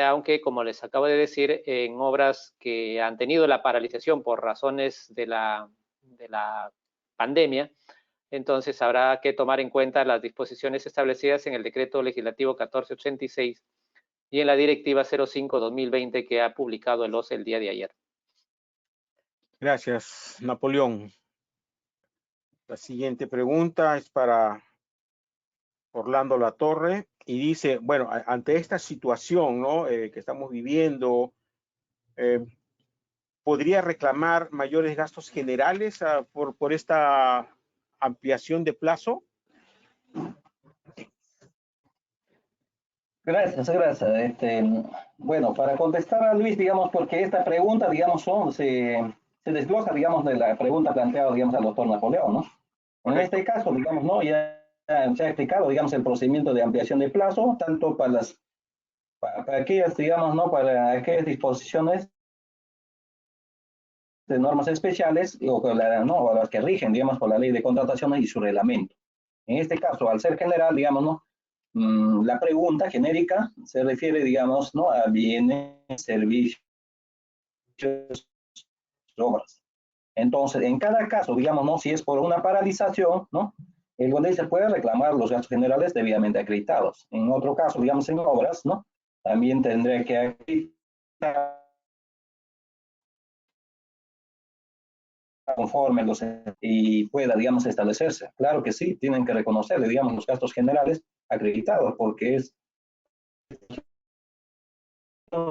[SPEAKER 2] aunque, como les acabo de decir, en obras que han tenido la paralización por razones de la pandemia, entonces habrá que tomar en cuenta las disposiciones establecidas en el Decreto Legislativo 1486 y en la Directiva 05-2020 que ha publicado el OCE el día de ayer.
[SPEAKER 1] Gracias, Napoleón. La siguiente pregunta es para Orlando Latorre y dice, bueno, ante esta situación, ¿no? Que estamos viviendo, ¿podría reclamar mayores gastos generales por esta ampliación de plazo?
[SPEAKER 3] Gracias. Bueno, para contestar a Luis, digamos, porque esta pregunta, digamos, se desglosa, digamos, de la pregunta planteada, digamos, al doctor Napoleón, ¿no? En este caso, digamos, ¿no? Ya se ha explicado, digamos, el procedimiento de ampliación de plazo, tanto para aquellas, digamos, ¿no? Para aquellas disposiciones de normas especiales o las que rigen, digamos, por la Ley de Contrataciones y su reglamento. En este caso, al ser general, digamos, ¿no? La pregunta genérica se refiere, digamos, ¿no? A bienes, servicios, obras. Entonces, en cada caso, digamos, ¿no? Si es por una paralización, ¿no? El se puede reclamar los gastos generales debidamente acreditados. En otro caso, digamos, en obras, ¿no? También tendría que acreditar conforme y pueda, digamos, establecerse. Claro que sí, tienen que reconocerle, digamos, los gastos generales acreditados, porque es,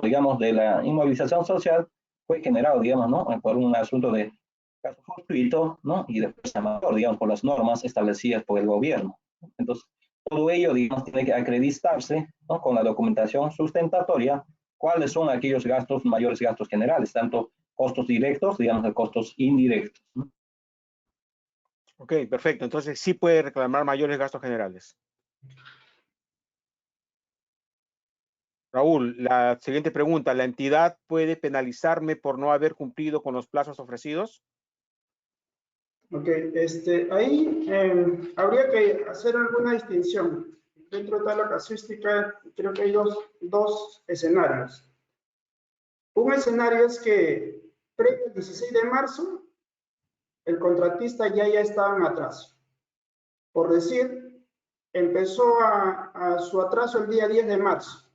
[SPEAKER 3] digamos, de la inmovilización social fue generado, digamos, ¿no? Por un asunto de caso fortuito, ¿no? Y después amateur, digamos, por las normas establecidas por el gobierno. Entonces, todo ello, digamos, tiene que acreditarse, ¿no? Con la documentación sustentatoria, cuáles son aquellos gastos, mayores gastos generales, tanto costos directos, digamos, de costos indirectos, ¿no?
[SPEAKER 1] Ok, perfecto. Entonces sí puede reclamar mayores gastos generales. Raúl, la siguiente pregunta. ¿La entidad puede penalizarme por no haber cumplido con los plazos ofrecidos?
[SPEAKER 4] Ok, ahí habría que hacer alguna distinción. Dentro de toda la casuística, creo que hay dos escenarios. Un escenario es que previo al 16 de marzo, el contratista ya estaba en atraso. Por decir, empezó a su atraso el día 10 de marzo.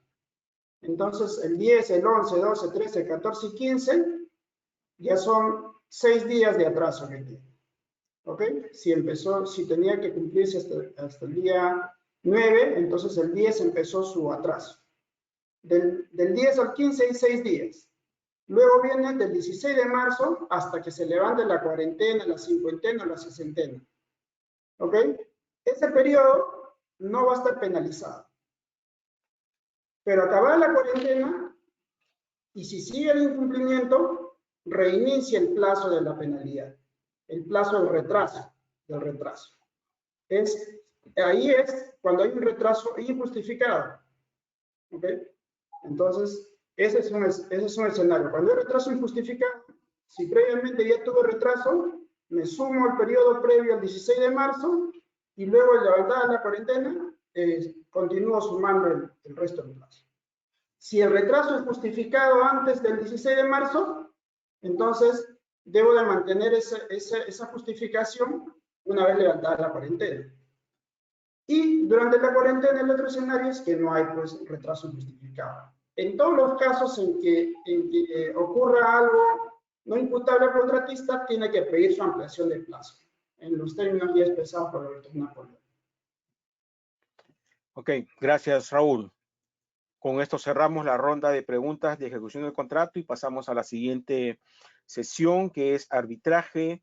[SPEAKER 4] Entonces, el 10, el 11, 12, 13, 14 y 15 ya son 6 días de atraso que tiene. ¿Ok? Si tenía que cumplirse hasta el día 9, entonces el 10 empezó su atraso. Del 10 al 15 hay 6 días. Luego viene del 16 de marzo hasta que se levante la cuarentena, la cincuentena, la sesentena. ¿Ok? Ese periodo no va a estar penalizado. Pero acabada la cuarentena, y si sigue el incumplimiento, reinicia el plazo de la penalidad, el plazo del retraso. Ahí es cuando hay un retraso injustificado. ¿Ok? Entonces, ese es un escenario. Cuando hay retraso injustificado, si previamente ya tuve retraso, me sumo al periodo previo al 16 de marzo y luego de levantada la cuarentena, continúo sumando el resto del plazo. Si el retraso es justificado antes del 16 de marzo, entonces debo de mantener esa justificación una vez levantada la cuarentena. Y durante la cuarentena el otro escenario es que no hay pues retraso justificado. En todos los casos en que ocurra algo no imputable al contratista, tiene que pedir su ampliación de plazo. en los términos ya expresados por el doctor Napoleón.
[SPEAKER 1] Ok, gracias, Raúl. Con esto cerramos la ronda de preguntas de ejecución del contrato y pasamos a la siguiente sesión, que es arbitraje,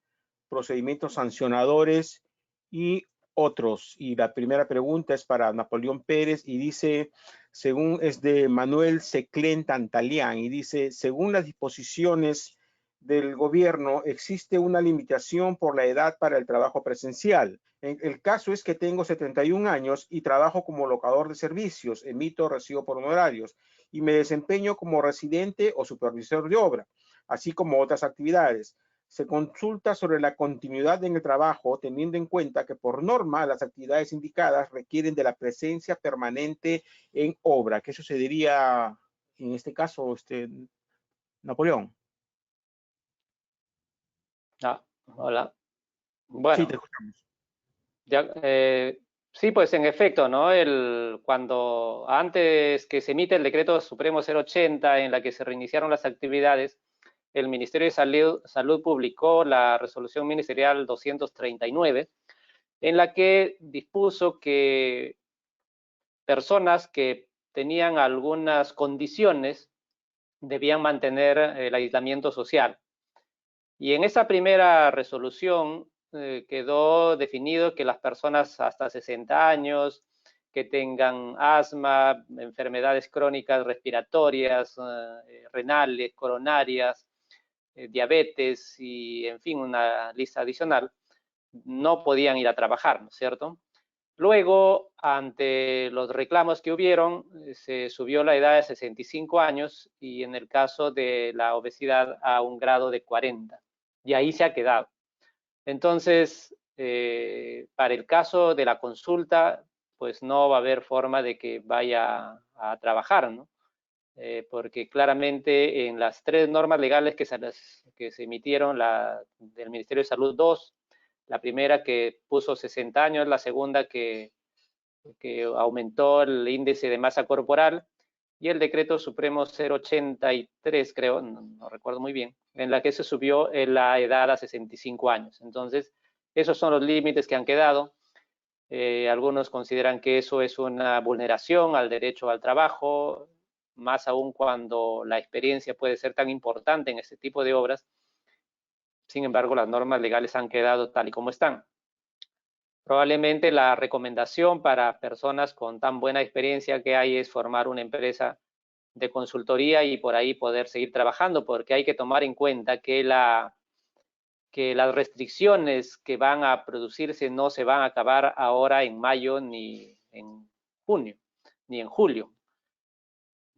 [SPEAKER 1] procedimientos sancionadores y otros. Y la primera pregunta es para Napoleón Pérez y dice, según es de Manuel Seclén Tantalián, y dice, según las disposiciones del gobierno, existe una limitación por la edad para el trabajo presencial. El caso es que tengo 71 años y trabajo como locador de servicios, emito recibo por honorarios y me desempeño como residente o supervisor de obra, así como otras actividades. Se consulta sobre la continuidad en el trabajo, teniendo en cuenta que por norma las actividades indicadas requieren de la presencia permanente en obra. ¿Qué sucedería en este caso, Napoleón?
[SPEAKER 2] Hola.
[SPEAKER 1] Sí,
[SPEAKER 2] Bueno,
[SPEAKER 1] te escuchamos.
[SPEAKER 2] sí, pues en efecto, ¿no? Cuando antes que se emite el decreto supremo 080 en la que se reiniciaron las actividades, el Ministerio de Salud publicó la resolución ministerial 239, en la que dispuso que personas que tenían algunas condiciones debían mantener el aislamiento social. Y en esa primera resolución quedó definido que las personas hasta 60 años, que tengan asma, enfermedades crónicas respiratorias, renales, coronarias, diabetes y, en fin, una lista adicional, no podían ir a trabajar, ¿no es cierto? Luego, ante los reclamos que hubieron, se subió la edad de 65 años y en el caso de la obesidad a un grado de 40. Y ahí se ha quedado. Entonces, para el caso de la consulta, pues no va a haber forma de que vaya a trabajar, ¿no? Porque claramente en las tres normas legales que se emitieron, la del Ministerio de Salud 2, la primera que puso 60 años, la segunda que aumentó el índice de masa corporal, y el decreto supremo 083, creo, no recuerdo muy bien, en la que se subió la edad a 65 años. Entonces, esos son los límites que han quedado. Algunos consideran que eso es una vulneración al derecho al trabajo, más aún cuando la experiencia puede ser tan importante en este tipo de obras. Sin embargo, las normas legales han quedado tal y como están. Probablemente la recomendación para personas con tan buena experiencia que hay es formar una empresa de consultoría y por ahí poder seguir trabajando, porque hay que tomar en cuenta que las restricciones que van a producirse no se van a acabar ahora en mayo, ni en junio, ni en julio.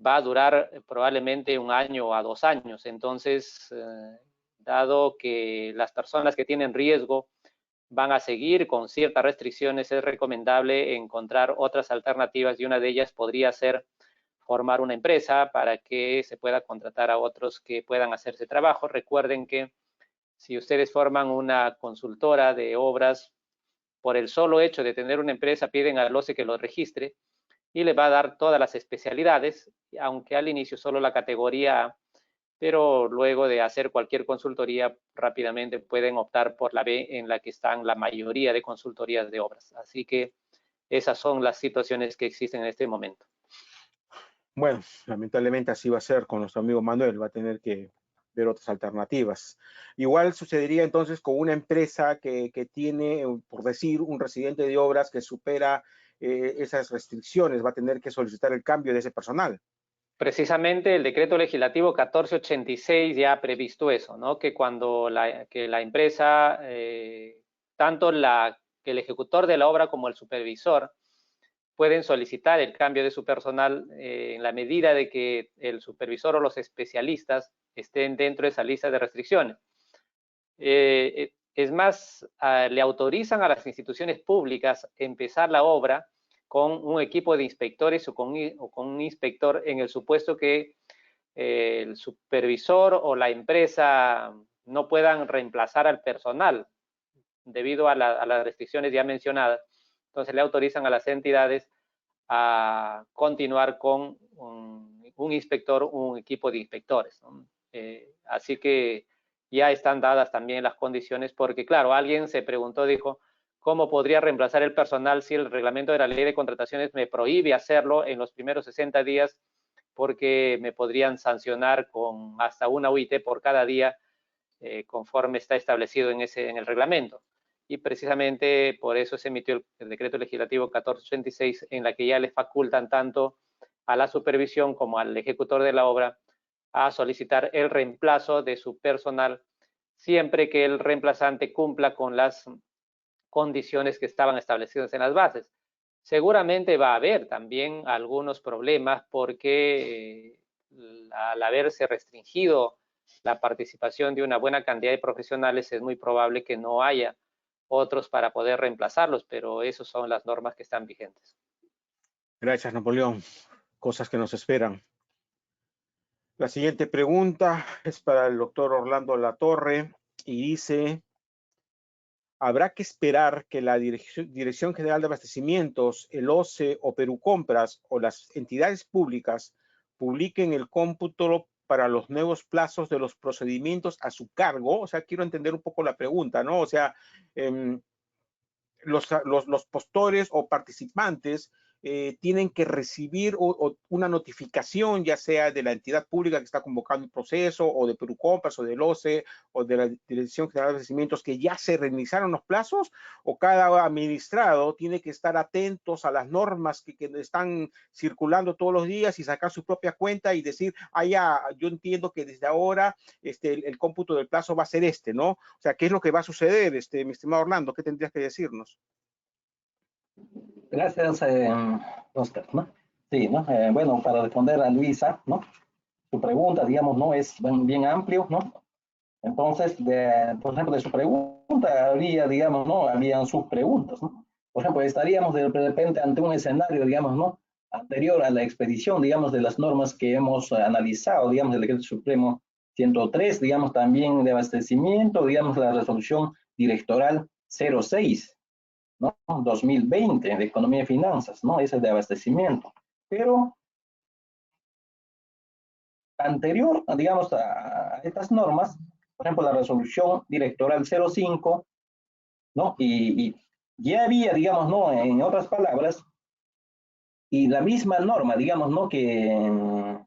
[SPEAKER 2] Va a durar probablemente 1 año a 2 años. Entonces, dado que las personas que tienen riesgo van a seguir con ciertas restricciones, es recomendable encontrar otras alternativas y una de ellas podría ser formar una empresa para que se pueda contratar a otros que puedan hacer ese trabajo. Recuerden que si ustedes forman una consultora de obras, por el solo hecho de tener una empresa, piden al OCE que lo registre y le va a dar todas las especialidades, aunque al inicio solo la categoría A, pero luego de hacer cualquier consultoría rápidamente pueden optar por la B, en la que están la mayoría de consultorías de obras. Así que esas son las situaciones que existen en este momento.
[SPEAKER 1] Bueno, lamentablemente así va a ser con nuestro amigo Manuel, va a tener que ver otras alternativas. Igual sucedería entonces con una empresa que tiene, por decir, un residente de obras que supera esas restricciones, va a tener que solicitar el cambio de ese personal.
[SPEAKER 2] Precisamente el decreto legislativo 1486 ya ha previsto eso, ¿no? Que cuando la empresa, tanto que el ejecutor de la obra como el supervisor, pueden solicitar el cambio de su personal en la medida de que el supervisor o los especialistas estén dentro de esa lista de restricciones. Es más, le autorizan a las instituciones públicas empezar la obra con un equipo de inspectores o con un inspector en el supuesto que el supervisor o la empresa no puedan reemplazar al personal debido a las restricciones ya mencionadas. Entonces le autorizan a las entidades a continuar con un inspector, un equipo de inspectores, ¿no? Así que ya están dadas también las condiciones, porque claro, alguien se preguntó, dijo, ¿cómo podría reemplazar el personal si el reglamento de la ley de contrataciones me prohíbe hacerlo en los primeros 60 días porque me podrían sancionar con hasta una UIT por cada día conforme está establecido en el reglamento? Y precisamente por eso se emitió el decreto legislativo 1486, en la que ya le facultan tanto a la supervisión como al ejecutor de la obra a solicitar el reemplazo de su personal siempre que el reemplazante cumpla con las condiciones que estaban establecidas en las bases. Seguramente va a haber también algunos problemas porque al haberse restringido la participación de una buena cantidad de profesionales, es muy probable que no haya otros para poder reemplazarlos, pero esas son las normas que están vigentes.
[SPEAKER 1] Gracias, Napoleón. Cosas que nos esperan. La siguiente pregunta es para el doctor Orlando Latorre y dice: ¿habrá que esperar que la Dirección General de Abastecimientos, el OCE o Perucompras o las entidades públicas publiquen el cómputo para los nuevos plazos de los procedimientos a su cargo? O sea, quiero entender un poco la pregunta, ¿no? O sea, los postores o participantes tienen que recibir una notificación, ya sea de la entidad pública que está convocando el proceso, o de Perucompras, o del OCE, o de la Dirección General de Abastecimientos, que ya se reiniciaron los plazos, o cada administrado tiene que estar atentos a las normas que están circulando todos los días y sacar su propia cuenta y decir, ya, yo entiendo que desde ahora el cómputo del plazo va a ser ¿no? O sea, ¿qué es lo que va a suceder, mi estimado Orlando? ¿Qué tendrías que decirnos?
[SPEAKER 3] Gracias, Oscar, ¿no? Sí, ¿no? Bueno, para responder a Luisa, ¿no? Su pregunta, digamos, no es bien amplio, ¿no? Entonces, por ejemplo, de su pregunta habría, digamos, ¿no? Habían sus preguntas, ¿no? Por ejemplo, estaríamos de repente ante un escenario, digamos, ¿no? Anterior a la expedición, digamos, de las normas que hemos analizado, digamos, el Decreto Supremo 103, digamos, también de abastecimiento, digamos, la resolución directoral 06, ¿no? 2020 de Economía y Finanzas, ¿no? Ese de abastecimiento. Pero anterior, digamos, a estas normas, por ejemplo, la resolución directoral 05, ¿no? Y ya había, digamos, ¿no? En otras palabras, y la misma norma, digamos, ¿no? Que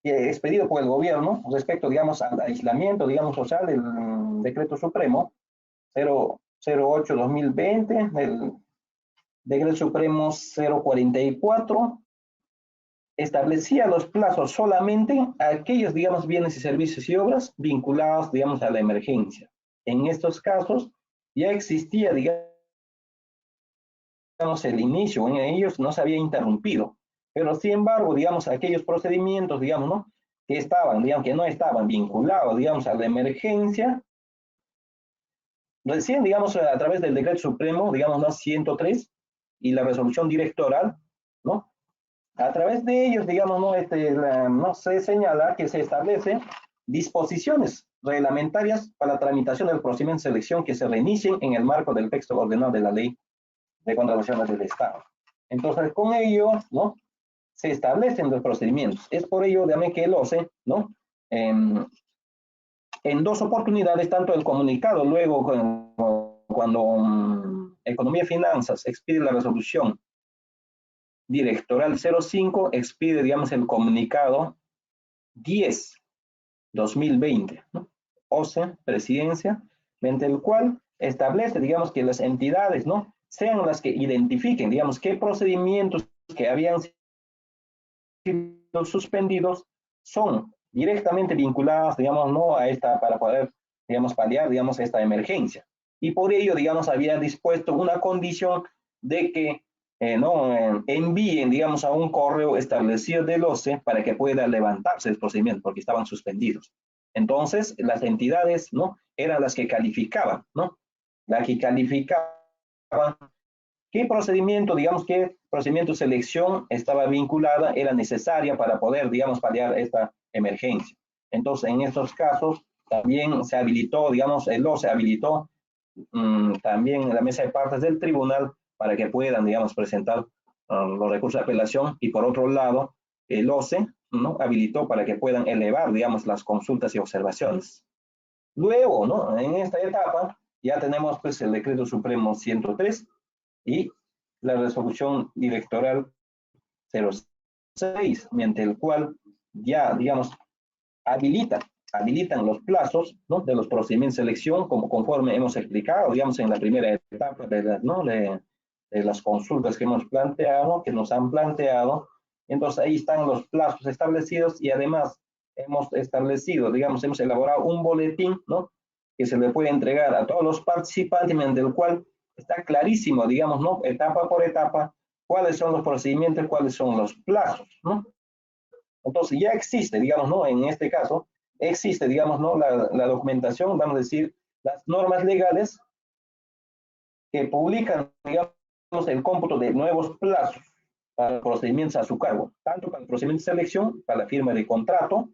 [SPEAKER 3] expedido por el gobierno respecto, digamos, al aislamiento, digamos, social del Decreto Supremo 008-2020, el Decreto Supremo 044, establecía los plazos solamente a aquellos, digamos, bienes y servicios y obras vinculados, digamos, a la emergencia. En estos casos ya existía, digamos, el inicio, en ellos no se había interrumpido, pero sin embargo, digamos, aquellos procedimientos, digamos, ¿no? Que estaban, digamos, que no estaban vinculados, digamos, a la emergencia, recién, digamos, a través del Decreto Supremo, digamos, ¿no? 103 y la resolución directoral, ¿no? A través de ellos, digamos, no se señala que se establecen disposiciones reglamentarias para la tramitación del procedimiento de selección que se reinicien en el marco del texto ordenado de la Ley de Contrataciones del Estado. Entonces, con ello, ¿no? Se establecen los procedimientos. Es por ello, dígame, que el OCE, ¿no? En dos oportunidades, tanto el comunicado, luego cuando Economía y Finanzas expide la resolución directoral 05, expide, digamos, el comunicado 10-2020, ¿no? OCE, Presidencia, mediante el cual establece, digamos, que las entidades, ¿no? Sean las que identifiquen, digamos, qué procedimientos que habían sido suspendidos son directamente vinculados, digamos, ¿no? A esta, para poder, digamos, paliar, digamos, esta emergencia. Y por ello, digamos, había dispuesto una condición de que envíen, digamos, a un correo establecido del OCE para que pueda levantarse el procedimiento, porque estaban suspendidos. Entonces, las entidades, ¿no? Eran las que calificaban, ¿no? Las que calificaban qué procedimiento, digamos, qué procedimiento de selección estaba vinculada, era necesaria para poder, digamos, paliar esta emergencia. Entonces, en estos casos, también se habilitó, digamos, el OCE habilitó también la mesa de partes del tribunal para que puedan, digamos, presentar los recursos de apelación, y por otro lado, el OCE, ¿no? Habilitó para que puedan elevar, digamos, las consultas y observaciones. Luego, ¿no? En esta etapa ya tenemos pues el Decreto Supremo 103 y la Resolución Directoral 06, mediante el cual ya, digamos, habilitan los plazos, ¿no? De los procedimientos de selección, como conforme hemos explicado, digamos, en la primera etapa ¿no? de las consultas que hemos planteado, que nos han planteado. Entonces ahí están los plazos establecidos y además hemos establecido, digamos, hemos elaborado un boletín, ¿no? Que se le puede entregar a todos los participantes, mediante el cual está clarísimo, digamos, ¿no? Etapa por etapa, cuáles son los procedimientos, cuáles son los plazos, ¿no? Entonces ya existe, digamos, ¿no? En este caso, existe, digamos, ¿no? La documentación, vamos a decir, las normas legales que publican, digamos, el cómputo de nuevos plazos para procedimientos a su cargo, tanto para el procedimiento de selección, para la firma de contrato,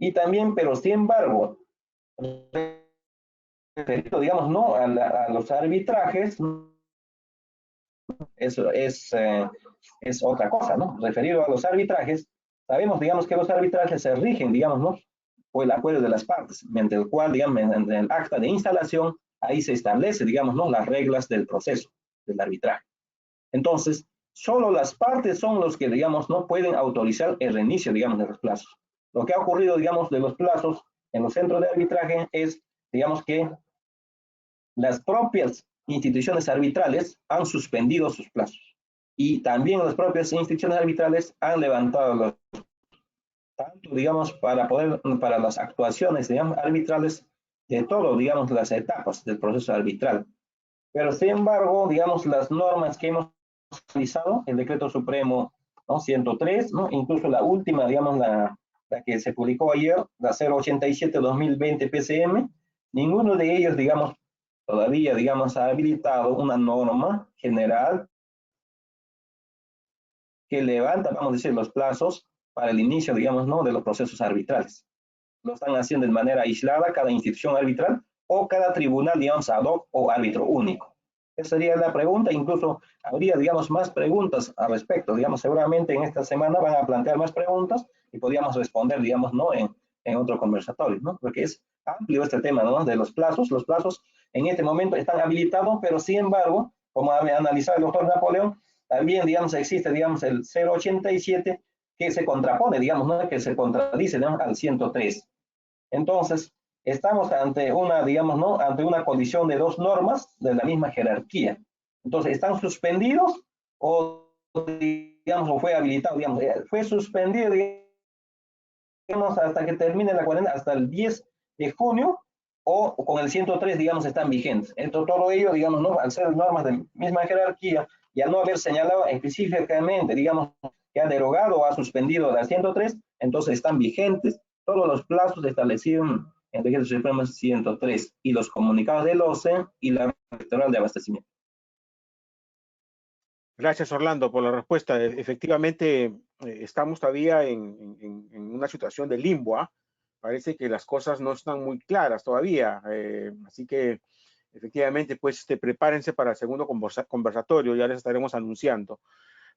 [SPEAKER 3] y también, pero sin embargo, digamos, ¿no? A los arbitrajes, eso es otra cosa, ¿no? Referido a los arbitrajes, sabemos, digamos, que los arbitrajes se rigen, digamos, ¿no? Por el acuerdo de las partes, mediante el cual, digamos, en el acta de instalación, ahí se establece, digamos, ¿no? Las reglas del proceso del arbitraje. Entonces, solo las partes son los que, digamos, no pueden autorizar el reinicio, digamos, de los plazos. Lo que ha ocurrido, digamos, de los plazos en los centros de arbitraje es, digamos, que las propias instituciones arbitrales han suspendido sus plazos y también las propias instituciones arbitrales han levantado los, tanto, digamos, para las actuaciones, digamos, arbitrales de todo, digamos, las etapas del proceso arbitral. Pero, sin embargo, digamos, las normas que hemos utilizado, el Decreto Supremo, ¿no? 103, ¿no? Incluso la última, digamos, la que se publicó ayer, la 087-2020 PCM, ninguno de ellos, digamos, todavía, digamos, ha habilitado una norma general que levanta, vamos a decir, los plazos para el inicio, digamos, ¿no? De los procesos arbitrales. Lo están haciendo de manera aislada cada institución arbitral o cada tribunal, digamos, ad hoc o árbitro único. Esa sería la pregunta. Incluso habría, digamos, más preguntas al respecto. Digamos, seguramente en esta semana van a plantear más preguntas y podríamos responder, digamos, ¿no? En otro conversatorio, ¿no? Porque es amplio este tema, ¿no? De los plazos. Los plazos en este momento están habilitados, pero sin embargo, como ha analizado el doctor Napoleón, también, digamos, existe, digamos, el 087 que se contrapone, digamos, ¿no? Que se contradice, ¿no? Al 103. Entonces, estamos ante una, digamos, ¿no? Ante una colisión de dos normas de la misma jerarquía. Entonces, ¿están suspendidos o, digamos, o fue habilitado, digamos, fue suspendido, digamos, hasta que termine la cuarentena, hasta el 10 de junio, o con el 103, digamos, están vigentes? Entonces, todo ello, digamos, ¿no? Al ser normas de misma jerarquía y al no haber señalado específicamente, digamos, que ha derogado o ha suspendido la 103, entonces están vigentes todos los plazos establecidos en el Decreto Supremo 103 y los comunicados del OCE y la electoral de abastecimiento.
[SPEAKER 1] Gracias, Orlando, por la respuesta. Efectivamente, estamos todavía en una situación de limbo, ¿eh? Parece que las cosas no están muy claras todavía. Así que, efectivamente, pues prepárense para el segundo conversatorio, ya les estaremos anunciando.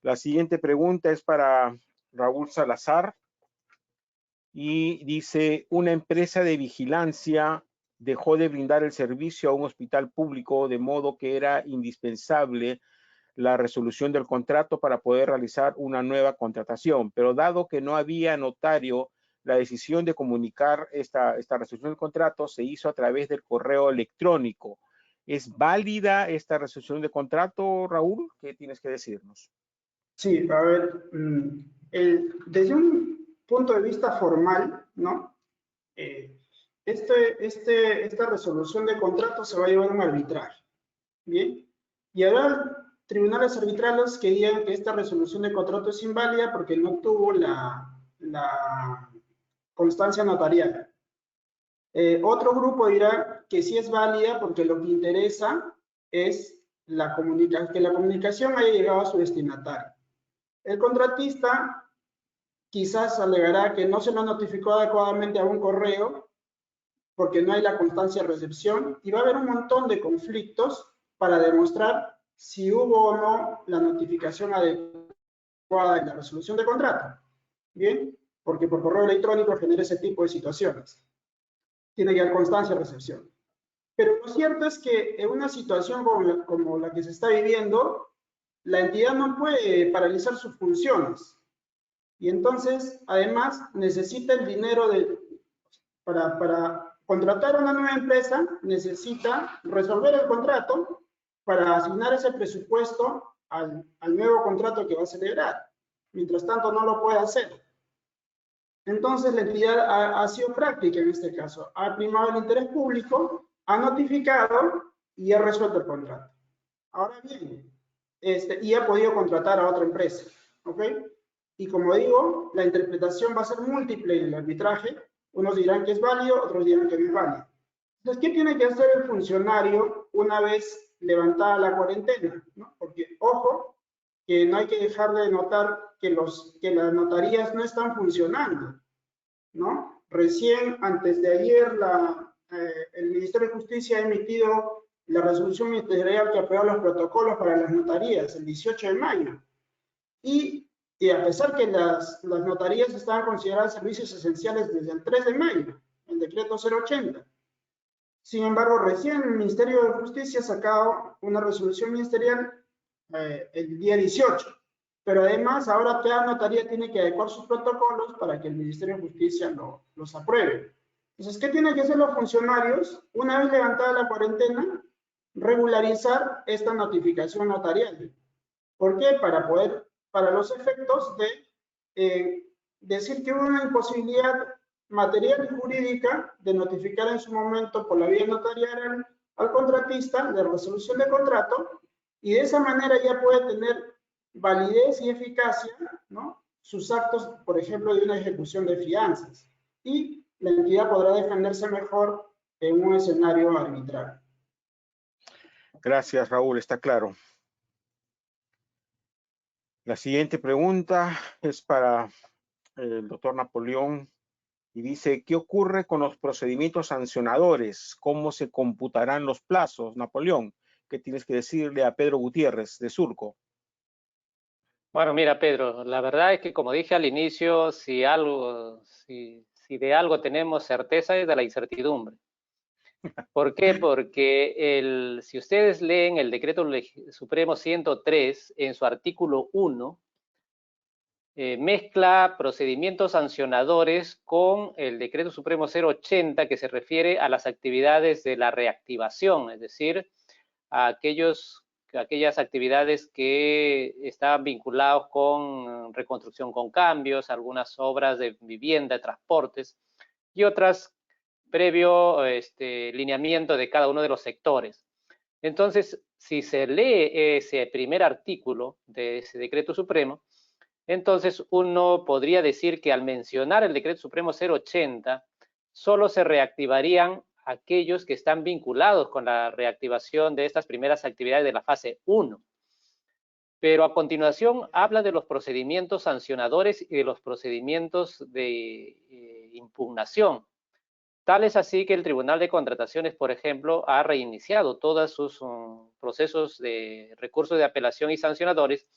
[SPEAKER 1] La siguiente pregunta es para Raúl Salazar y dice: una empresa de vigilancia dejó de brindar el servicio a un hospital público, de modo que era indispensable la resolución del contrato para poder realizar una nueva contratación. Pero dado que no había notario, la decisión de comunicar esta resolución del contrato se hizo a través del correo electrónico. ¿Es válida esta resolución de contrato, Raúl? ¿Qué tienes que decirnos?
[SPEAKER 4] Sí, a ver, desde un punto de vista formal, ¿no? Esta resolución de contrato se va a llevar a un arbitraje, ¿bien? Y habrá tribunales arbitrales que digan que esta resolución de contrato es inválida porque no tuvo la constancia notarial. Otro grupo dirá que sí es válida porque lo que interesa es que la comunicación haya llegado a su destinatario. El contratista quizás alegará que no se lo notificó adecuadamente a un correo porque no hay la constancia de recepción y va a haber un montón de conflictos para demostrar si hubo o no la notificación adecuada en la resolución de contrato. Bien, porque por correo electrónico genera ese tipo de situaciones. tiene que haber constancia de recepción. Pero lo cierto es que en una situación como la que se está viviendo, la entidad no puede paralizar sus funciones. Y entonces, además, necesita el dinero para contratar una nueva empresa, necesita resolver el contrato para asignar ese presupuesto al nuevo contrato que va a celebrar. Mientras tanto, no lo puede hacer. Entonces, la entidad ha sido práctica en este caso. Ha primado el interés público, ha notificado y ha resuelto el contrato. Ahora bien, y ha podido contratar a otra empresa. ¿Ok? Y como digo, la interpretación va a ser múltiple en el arbitraje. Unos dirán que es válido, otros dirán que no es válido. Entonces, ¿qué tiene que hacer el funcionario una vez levantada la cuarentena? ¿No? Porque, ojo, que no hay que dejar de notar que las notarías no están funcionando, ¿no? Recién, antes de ayer, el Ministerio de Justicia ha emitido la resolución ministerial que aprueba los protocolos para las notarías, el 18 de mayo. Y a pesar que las notarías estaban consideradas servicios esenciales desde el 3 de mayo, el decreto 080. Sin embargo, recién el Ministerio de Justicia ha sacado una resolución ministerial el día 18. Pero además, ahora cada notaría tiene que adecuar sus protocolos para que el Ministerio de Justicia los apruebe. Entonces, ¿qué tienen que hacer los funcionarios? Una vez levantada la cuarentena, regularizar esta notificación notarial. ¿Por qué? Para los efectos de decir que hubo una imposibilidad material y jurídica de notificar en su momento por la vía notarial al contratista de resolución de contrato, y de esa manera ya puede tener validez y eficacia, ¿no? Sus actos, por ejemplo, de una ejecución de fianzas, y la entidad podrá defenderse mejor en un escenario arbitral.
[SPEAKER 1] Gracias, Raúl, está claro. La siguiente pregunta es para el doctor Napoleón y dice, ¿qué ocurre con los procedimientos sancionadores? ¿Cómo se computarán los plazos? Napoleón, ¿qué tienes que decirle a Pedro Gutiérrez de Surco?
[SPEAKER 2] Bueno, mira, Pedro, la verdad es que como dije al inicio, si de algo tenemos certeza es de la incertidumbre. ¿Por qué? Porque si ustedes leen el Decreto Supremo 103, en su artículo 1, mezcla procedimientos sancionadores con el Decreto Supremo 080, que se refiere a las actividades de la reactivación, es decir, a aquellas actividades que estaban vinculados con reconstrucción con cambios, algunas obras de vivienda, transportes y otras previo lineamiento de cada uno de los sectores. Entonces, si se lee ese primer artículo de ese decreto supremo, entonces uno podría decir que al mencionar el decreto supremo 080, solo se reactivarían aquellos que están vinculados con la reactivación de estas primeras actividades de la fase 1. Pero a continuación habla de los procedimientos sancionadores y de los procedimientos de impugnación. Tal es así que el Tribunal de Contrataciones, por ejemplo, ha reiniciado todos sus procesos de recursos de apelación y sancionadores,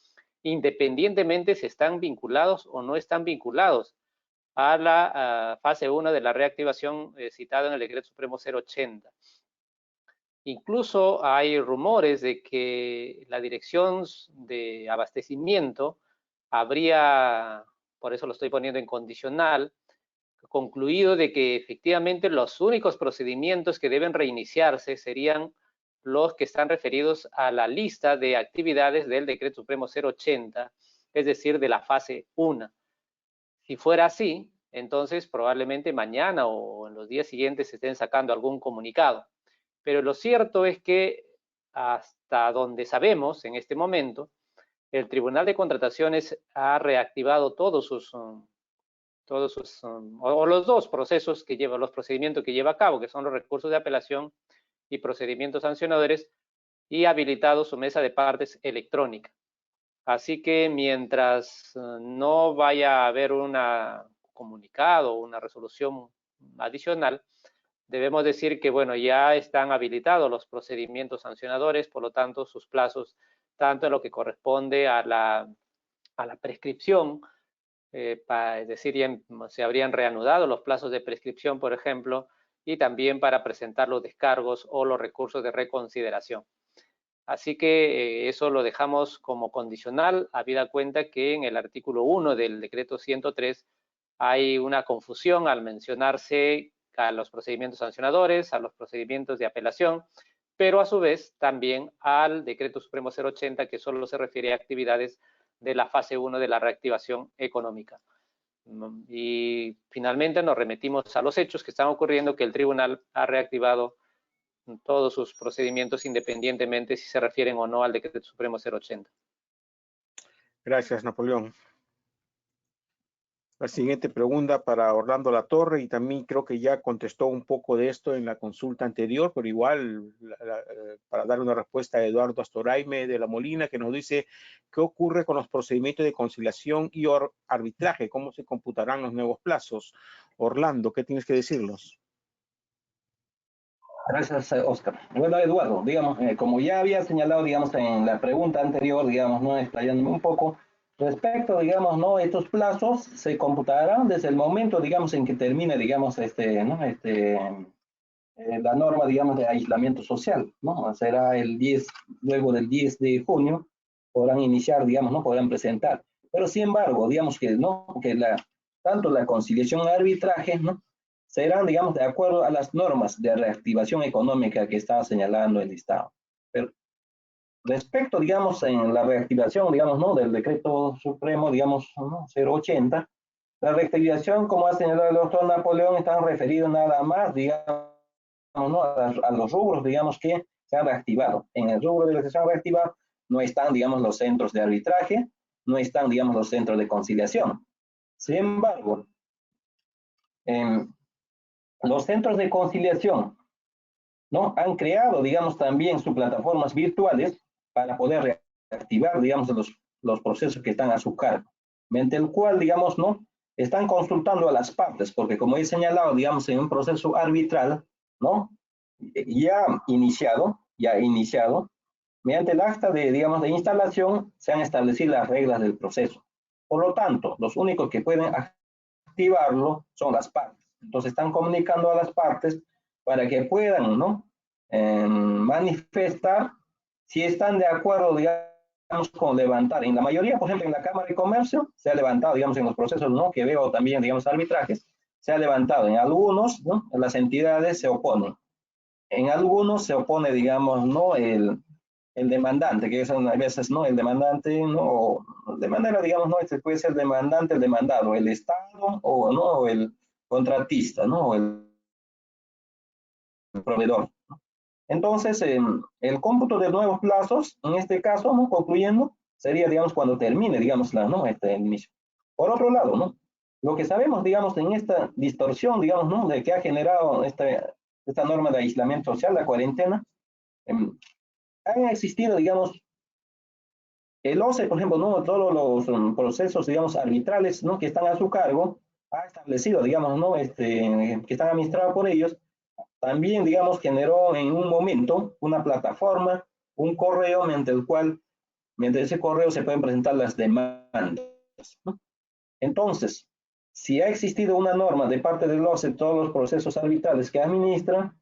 [SPEAKER 2] independientemente si están vinculados o no están vinculados a la fase 1 de la reactivación citada en el Decreto Supremo 080. Incluso hay rumores de que la Dirección de Abastecimiento habría, por eso lo estoy poniendo en condicional, concluido de que efectivamente los únicos procedimientos que deben reiniciarse serían los que están referidos a la lista de actividades del Decreto Supremo 080, es decir, de la fase 1. Si fuera así, entonces probablemente mañana o en los días siguientes se estén sacando algún comunicado. Pero lo cierto es que hasta donde sabemos en este momento, el Tribunal de Contrataciones ha reactivado todos sus o los dos procesos que lleva, los procedimientos que lleva a cabo, que son los recursos de apelación y procedimientos sancionadores, y habilitado su mesa de partes electrónica. Así que mientras no vaya a haber un comunicado o una resolución adicional, debemos decir que, bueno, ya están habilitados los procedimientos sancionadores, por lo tanto, sus plazos, tanto en lo que corresponde a la prescripción, es decir, se habrían reanudado los plazos de prescripción, por ejemplo, y también para presentar los descargos o los recursos de reconsideración. Así que eso lo dejamos como condicional, habida cuenta que en el artículo 1 del decreto 103 hay una confusión al mencionarse a los procedimientos sancionadores, a los procedimientos de apelación, pero a su vez también al decreto supremo 080, que solo se refiere a actividades de la fase 1 de la reactivación económica. Y finalmente nos remitimos a los hechos que están ocurriendo, que el tribunal ha reactivado todos sus procedimientos independientemente si se refieren o no al decreto supremo 080.
[SPEAKER 1] Gracias, Napoleón. La siguiente pregunta para Orlando Latorre, y también creo que ya contestó un poco de esto en la consulta anterior, pero igual para dar una respuesta a Eduardo Astoraime de la Molina, que nos dice: ¿qué ocurre con los procedimientos de conciliación y arbitraje? ¿Cómo se computarán los nuevos plazos? Orlando, ¿qué tienes que decirnos?
[SPEAKER 3] Gracias, Oscar. Bueno, Eduardo, digamos, como ya había señalado, digamos, en la pregunta anterior, digamos, no explayándome un poco, respecto, digamos, no, estos plazos se computarán desde el momento, digamos, en que termine, digamos, la norma, digamos, de aislamiento social, ¿no? Será el 10, luego del 10 de junio, podrán iniciar, digamos, ¿no? Podrán presentar. Pero, sin embargo, digamos que, ¿no? Que tanto la conciliación y arbitraje, ¿no? Serán, digamos, de acuerdo a las normas de reactivación económica que está señalando el Estado. Pero respecto, digamos, en la reactivación, digamos, ¿no? Del decreto supremo, digamos, ¿no? 080, la reactivación, como ha señalado el doctor Napoleón, están referidos nada más, digamos, ¿no? a los rubros, digamos, que se han reactivado. En el rubro de los que se han reactivado no están, digamos, los centros de arbitraje, no están, digamos, los centros de conciliación. Sin embargo, los centros de conciliación, ¿no? Han creado, digamos, también sus plataformas virtuales para poder reactivar, digamos, los procesos que están a su cargo, mediante el cual, digamos, ¿no? Están consultando a las partes, porque como he señalado, digamos, en un proceso arbitral, ¿no? Ya iniciado, mediante el acta de, digamos, de instalación, se han establecido las reglas del proceso. Por lo tanto, los únicos que pueden activarlo son las partes. Entonces están comunicando a las partes para que puedan, ¿no? Manifestar si están de acuerdo, digamos, con levantar. En la mayoría, por ejemplo, en la Cámara de Comercio, se ha levantado, digamos, en los procesos, ¿no? Que veo también, digamos, arbitrajes, se ha levantado. En algunos, ¿no? Las entidades se oponen. En algunos se opone, digamos, ¿no? El demandante, que son a veces, ¿no? El demandante, ¿no? De manera, digamos, ¿no? Este puede ser el demandante, el demandado, el Estado, o, ¿no? O el contratista, ¿no? O el proveedor. Entonces, el cómputo de nuevos plazos, en este caso, ¿no? Concluyendo, sería, digamos, cuando termine, digamos, ¿no? El inicio. Por otro lado, ¿no? Lo que sabemos, digamos, en esta distorsión, digamos, ¿no? De que ha generado esta norma de aislamiento social, la cuarentena, han existido, digamos, el OCE, por ejemplo, ¿no? Todos los procesos, digamos, arbitrales, ¿no? Que están a su cargo, ha establecido, digamos, ¿no? Que están administrados por ellos, también, digamos, generó en un momento una plataforma, un correo, mediante ese correo se pueden presentar las demandas, ¿no? Entonces, si ha existido una norma de parte del OCE, todos los procesos arbitrales que administra,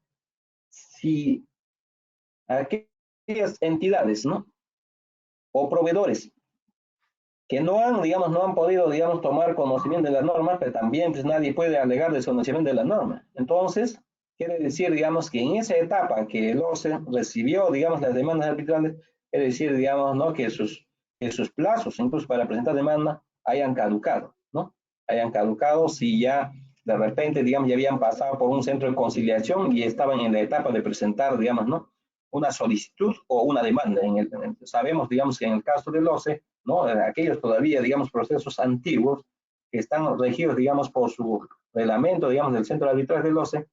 [SPEAKER 3] si aquellas entidades, ¿no? O proveedores que no han, digamos, no han podido, digamos, tomar conocimiento de la norma, pero también pues, nadie puede alegar desconocimiento de la norma. Entonces, quiere decir, digamos, que en esa etapa que el OCE recibió, digamos, las demandas arbitrales, quiere decir, digamos, ¿no? Que sus plazos, incluso para presentar demanda, hayan caducado, ¿no? Hayan caducado si ya de repente, digamos, ya habían pasado por un centro de conciliación y estaban en la etapa de presentar, digamos, ¿no? Una solicitud o una demanda. Sabemos, digamos, que en el caso del OCE, ¿no? Aquellos todavía, digamos, procesos antiguos que están regidos, digamos, por su reglamento, digamos, del centro arbitral del OCE,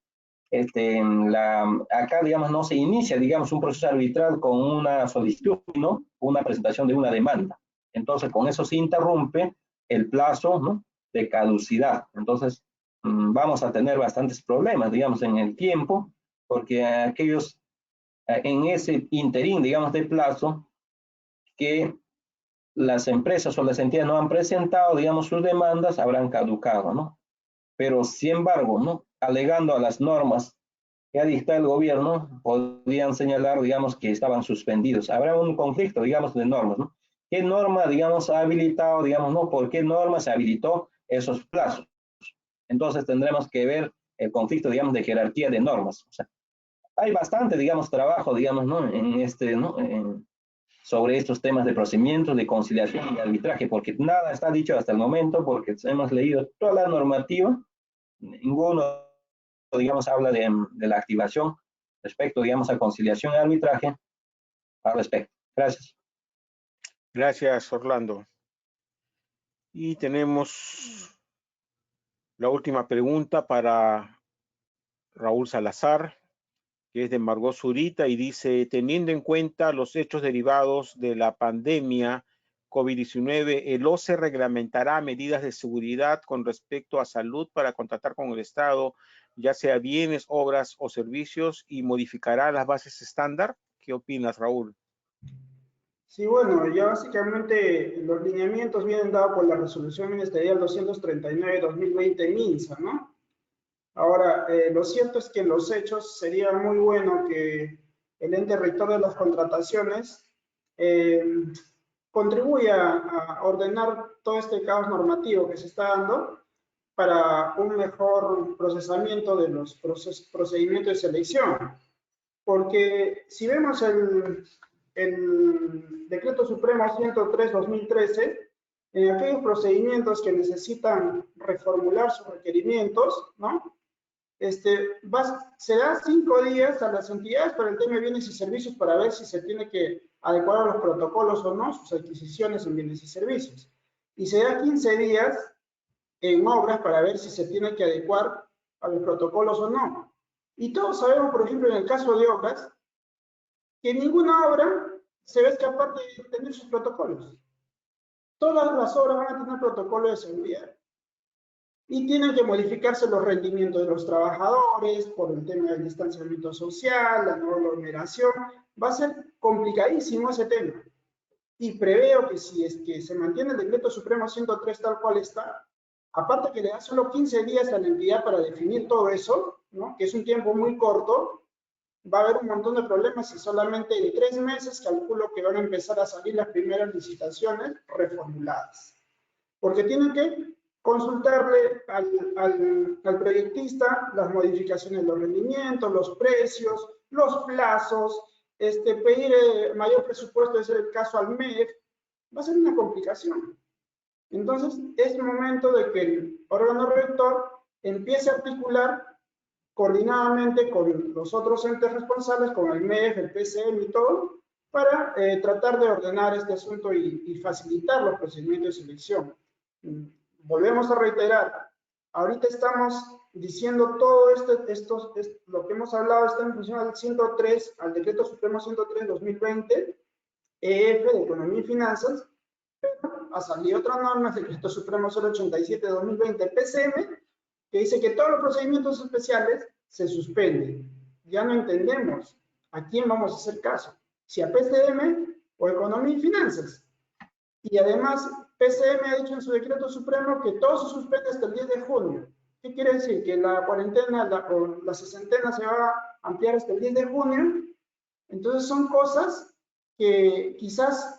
[SPEAKER 3] acá, digamos, no se inicia, digamos, un proceso arbitral con una solicitud, ¿no? Una presentación de una demanda. Entonces, con eso se interrumpe el plazo, ¿no? De caducidad. Entonces, vamos a tener bastantes problemas, digamos, en el tiempo, porque aquellos, en ese interín, digamos, de plazo, que las empresas o las entidades no han presentado, digamos, sus demandas, habrán caducado, ¿no? Pero, sin embargo, ¿no? Alegando a las normas que ha dictado el gobierno, podrían señalar, digamos, que estaban suspendidos. Habrá un conflicto, digamos, de normas, ¿no? ¿Qué norma, digamos, ha habilitado, digamos, no? ¿Por qué norma se habilitó esos plazos? Entonces tendremos que ver el conflicto, digamos, de jerarquía de normas. O sea, hay bastante, digamos, trabajo, digamos, ¿no? En este, ¿no? Sobre estos temas de procedimientos, de conciliación y arbitraje, porque nada está dicho hasta el momento, porque hemos leído toda la normativa, ninguno, digamos, habla de la activación respecto, digamos, a conciliación y arbitraje al respecto. Gracias.
[SPEAKER 1] Gracias, Orlando. Y tenemos la última pregunta para Raúl Salazar, que es de Margot Zurita, y dice, teniendo en cuenta los hechos derivados de la pandemia COVID-19, ¿el OCE reglamentará medidas de seguridad con respecto a salud para contratar con el Estado, ya sea bienes, obras o servicios, y modificará las bases estándar? ¿Qué opinas, Raúl?
[SPEAKER 4] Sí, bueno, ya básicamente los lineamientos vienen dados por la resolución ministerial 239-2020 MINSA, ¿no? Ahora, lo cierto es que en los hechos sería muy bueno que el ente rector de las contrataciones contribuya a ordenar todo este caos normativo que se está dando para un mejor procesamiento de los procedimientos de selección. Porque si vemos el Decreto Supremo 103-2013, en aquellos procedimientos que necesitan reformular sus requerimientos, ¿no? Se da 5 días a las entidades para el tema de bienes y servicios para ver si se tiene que adecuar a los protocolos o no sus adquisiciones en bienes y servicios. Y se da 15 días en obras para ver si se tiene que adecuar a los protocolos o no. Y todos sabemos, por ejemplo, en el caso de obras, que ninguna obra se va a escapar de tener sus protocolos. Todas las obras van a tener protocolo de seguridad. Y tienen que modificarse los rendimientos de los trabajadores por el tema del distanciamiento social, la no aglomeración. Va a ser complicadísimo ese tema. Y preveo que si es que se mantiene el Decreto Supremo 103 tal cual está, aparte que le da solo 15 días a la entidad para definir todo eso, ¿no? Que es un tiempo muy corto, va a haber un montón de problemas y solamente en 3 meses calculo que van a empezar a salir las primeras licitaciones reformuladas. Porque tienen que consultarle al proyectista las modificaciones de los rendimientos, los precios, los plazos, pedir mayor presupuesto, ese es el caso al MEF, va a ser una complicación. Entonces, es momento de que el órgano rector empiece a articular coordinadamente con los otros entes responsables, con el MEF, el PCM y todo, para tratar de ordenar este asunto y facilitar los procedimientos de selección. Volvemos a reiterar, ahorita estamos diciendo todo lo que hemos hablado está en función al 103, al Decreto Supremo 103-2020, EF de Economía y Finanzas, pero ha salido otra norma, el Decreto Supremo 087-2020, PCM, que dice que todos los procedimientos especiales se suspenden. Ya no entendemos a quién vamos a hacer caso, si a PCM o Economía y Finanzas. Y además, PCM ha dicho en su decreto supremo que todo se suspende hasta el 10 de junio. ¿Qué quiere decir? Que la cuarentena o la sesentena se va a ampliar hasta el 10 de junio. Entonces son cosas que quizás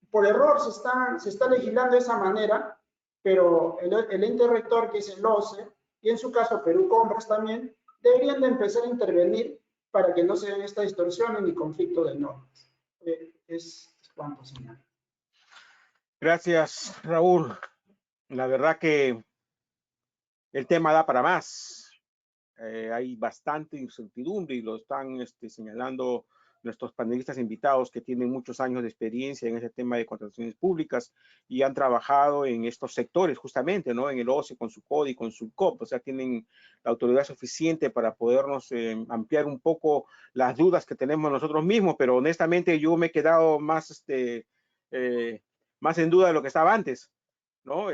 [SPEAKER 4] por error se está legislando de esa manera, pero el ente rector, que es el OCE, y en su caso Perú Compras también, deberían de empezar a intervenir para que no se den esta distorsión ni conflicto de normas. Es cuanto, señor.
[SPEAKER 1] Gracias, Raúl. La verdad que el tema da para más. Hay bastante incertidumbre y lo están señalando nuestros panelistas invitados que tienen muchos años de experiencia en ese tema de contrataciones públicas y han trabajado en estos sectores justamente, ¿no? En el OCE, con su CODI, con su COP, o sea, tienen la autoridad suficiente para podernos ampliar un poco las dudas que tenemos nosotros mismos, pero honestamente yo me he quedado más, más en duda de lo que estaba antes, ¿no?